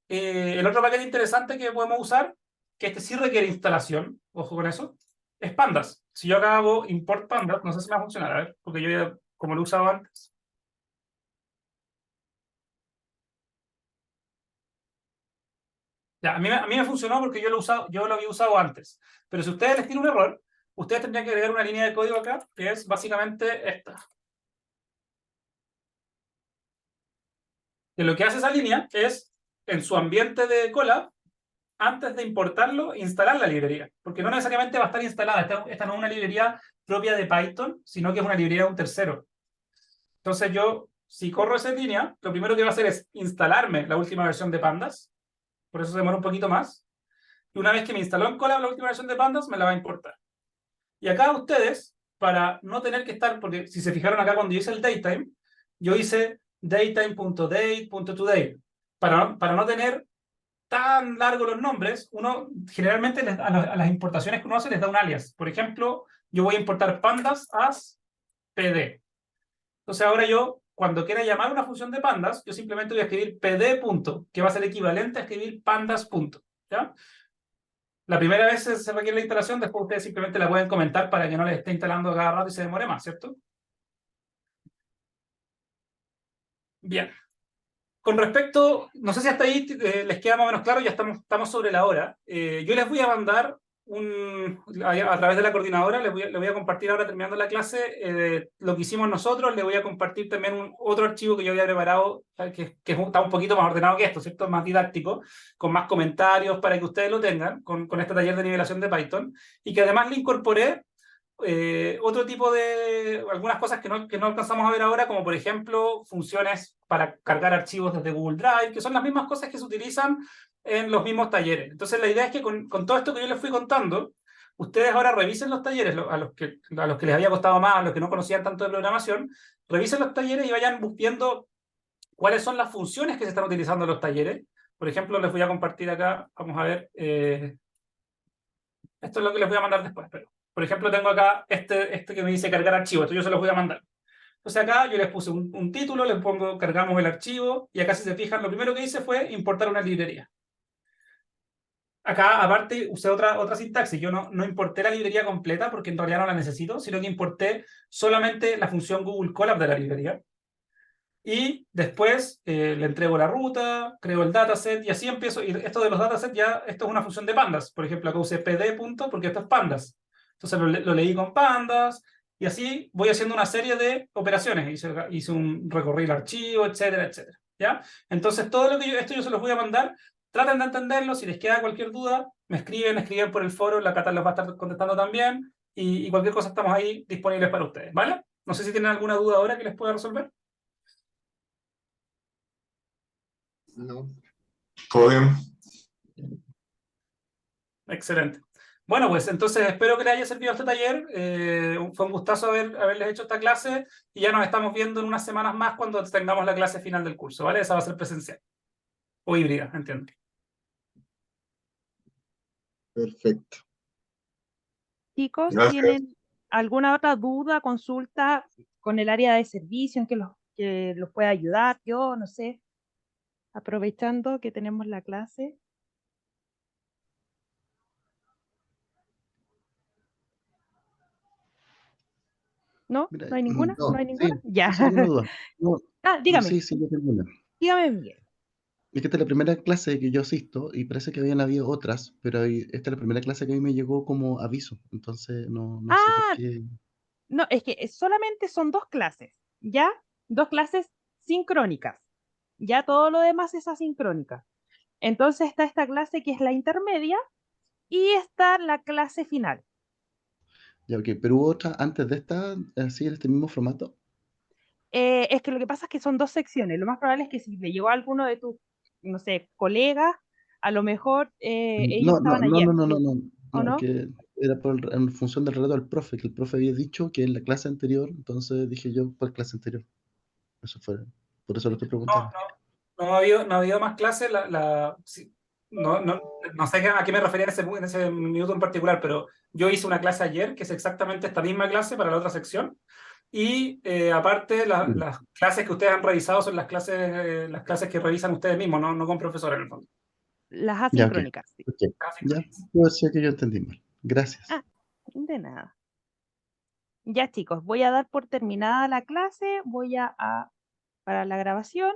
Speaker 1: El otro paquete interesante que podemos usar, que este sí requiere instalación, ojo con eso, es pandas. Si yo acá hago import pandas, no sé si me va a funcionar, a ver, porque yo ya, como lo he usado antes. Ya, a mí me funcionó porque yo lo había usado antes. Pero si ustedes les tiene un error, ustedes tendrían que agregar una línea de código acá, que es básicamente esta. Que lo que hace esa línea es, en su ambiente de Colab, antes de importarlo, instalar la librería. Porque no necesariamente va a estar instalada. Esta no es una librería propia de Python, sino que es una librería de un tercero. Entonces yo, si corro esa línea, lo primero que va a hacer es instalarme la última versión de Pandas. Por eso se demora un poquito más. Y una vez que me instaló en Colab la última versión de Pandas, me la va a importar. Y acá ustedes, para no tener que estar, porque si se fijaron acá cuando yo hice el datetime, yo hice datetime.date.today. Para no tener tan largos los nombres, uno generalmente a las importaciones que uno hace les da un alias. Por ejemplo, yo voy a importar pandas as pd. Entonces ahora yo, cuando quiera llamar una función de pandas, yo simplemente voy a escribir pd punto, que va a ser equivalente a escribir pandas punto, ¿ya? La primera vez se requiere la instalación, después ustedes simplemente la pueden comentar para que no les esté instalando cada rato y se demore más, ¿cierto? Bien. Con respecto, no sé si hasta ahí les queda más o menos claro, ya estamos sobre la hora. Yo les voy a mandar a través de la coordinadora, les voy a compartir ahora terminando la clase lo que hicimos nosotros, les voy a compartir también otro archivo que yo había preparado, que está un poquito más ordenado que esto, ¿cierto? Más didáctico, con más comentarios para que ustedes lo tengan, con este taller de nivelación de Python, y que además le incorporé otro tipo de, algunas cosas que no alcanzamos a ver ahora, como por ejemplo funciones para cargar archivos desde Google Drive, que son las mismas cosas que se utilizan en los mismos talleres. Entonces la idea es que con todo esto que yo les fui contando, ustedes ahora revisen los talleres, a los que les había costado más, a los que no conocían tanto de programación, revisen los talleres y vayan viendo cuáles son las funciones que se están utilizando en los talleres. Por ejemplo, les voy a compartir acá, vamos a ver, esto es lo que les voy a mandar después, pero por ejemplo tengo acá este que me dice cargar archivo, esto yo se los voy a mandar. Entonces acá yo les puse un título, les pongo cargamos el archivo, y acá si se fijan lo primero que hice fue importar una librería. Acá aparte usé otra sintaxis, yo no importé la librería completa porque en realidad no la necesito, sino que importé solamente la función Google Colab de la librería. Y después le entrego la ruta, creo el dataset y así empiezo. Y esto de los datasets ya, esto es una función de pandas. Por ejemplo, acá usé pd punto porque esto es pandas. Entonces lo leí con pandas y así voy haciendo una serie de operaciones. Hice un recorrí el archivo, etcétera, etcétera. ¿Ya? Entonces todo lo que esto yo se los voy a mandar. Traten de entenderlo. Si les queda cualquier duda, me escriben por el foro. La Cata los va a estar contestando también. Y cualquier cosa estamos ahí disponibles para ustedes. ¿Vale? No sé si tienen alguna duda ahora que les pueda resolver.
Speaker 3: No.
Speaker 7: Todo bien.
Speaker 1: Excelente. Bueno, pues entonces espero que les haya servido este taller. Fue un gustazo haberles hecho esta clase y ya nos estamos viendo en unas semanas más cuando tengamos la clase final del curso, ¿vale? Esa va a ser presencial o híbrida, entiendo.
Speaker 3: Perfecto.
Speaker 2: Chicos,
Speaker 7: Gracias.
Speaker 2: ¿tienen alguna otra duda, consulta con el área de servicio en que los pueda ayudar? Yo no sé, aprovechando que tenemos la clase. ¿No?
Speaker 8: Mira,
Speaker 2: ¿No hay ninguna?
Speaker 3: no,
Speaker 2: ¿No hay ninguna?
Speaker 8: sí,
Speaker 2: Ya.
Speaker 8: sí tengo una duda. No,
Speaker 2: Dígame,
Speaker 8: sí, yo tengo una.
Speaker 2: dígame, Miguel.
Speaker 8: Es que esta es la primera clase que yo asisto y parece que habían habido otras, pero esta es la primera clase que a mí me llegó como aviso, entonces no sé por
Speaker 2: Ah,
Speaker 8: qué.
Speaker 2: no, es que solamente son 2 clases, ¿ya? 2 clases sincrónicas. Ya todo lo demás es asincrónica. Entonces está esta clase que es la intermedia y está la clase final.
Speaker 8: Ya, ok, pero hubo otra antes de esta, así en este mismo formato.
Speaker 2: Es que lo que pasa es que son 2 secciones. Lo más probable es que si le llegó a alguno de tus, no sé, colegas, a lo mejor ellos estaban ayer, ¿o
Speaker 8: No,
Speaker 2: no?
Speaker 8: que era en función del relato del profe, que el profe había dicho que en la clase anterior, entonces dije yo, ¿cuál clase anterior? Eso fue, por eso lo estoy preguntando.
Speaker 1: No ha habido más clases. Sí, no sé a qué me refería en ese minuto en particular, pero yo hice una clase ayer que es exactamente esta misma clase para la otra sección. Y aparte, las clases que ustedes han revisado son las clases que revisan ustedes mismos, no con profesores en el fondo.
Speaker 2: Las
Speaker 8: Ya, ok,
Speaker 2: asincrónicas, sí.
Speaker 8: ok, ya, yo decía que yo entendí mal. Gracias.
Speaker 2: Ah, de nada. Ya, chicos, voy a dar por terminada la clase, voy a para la grabación.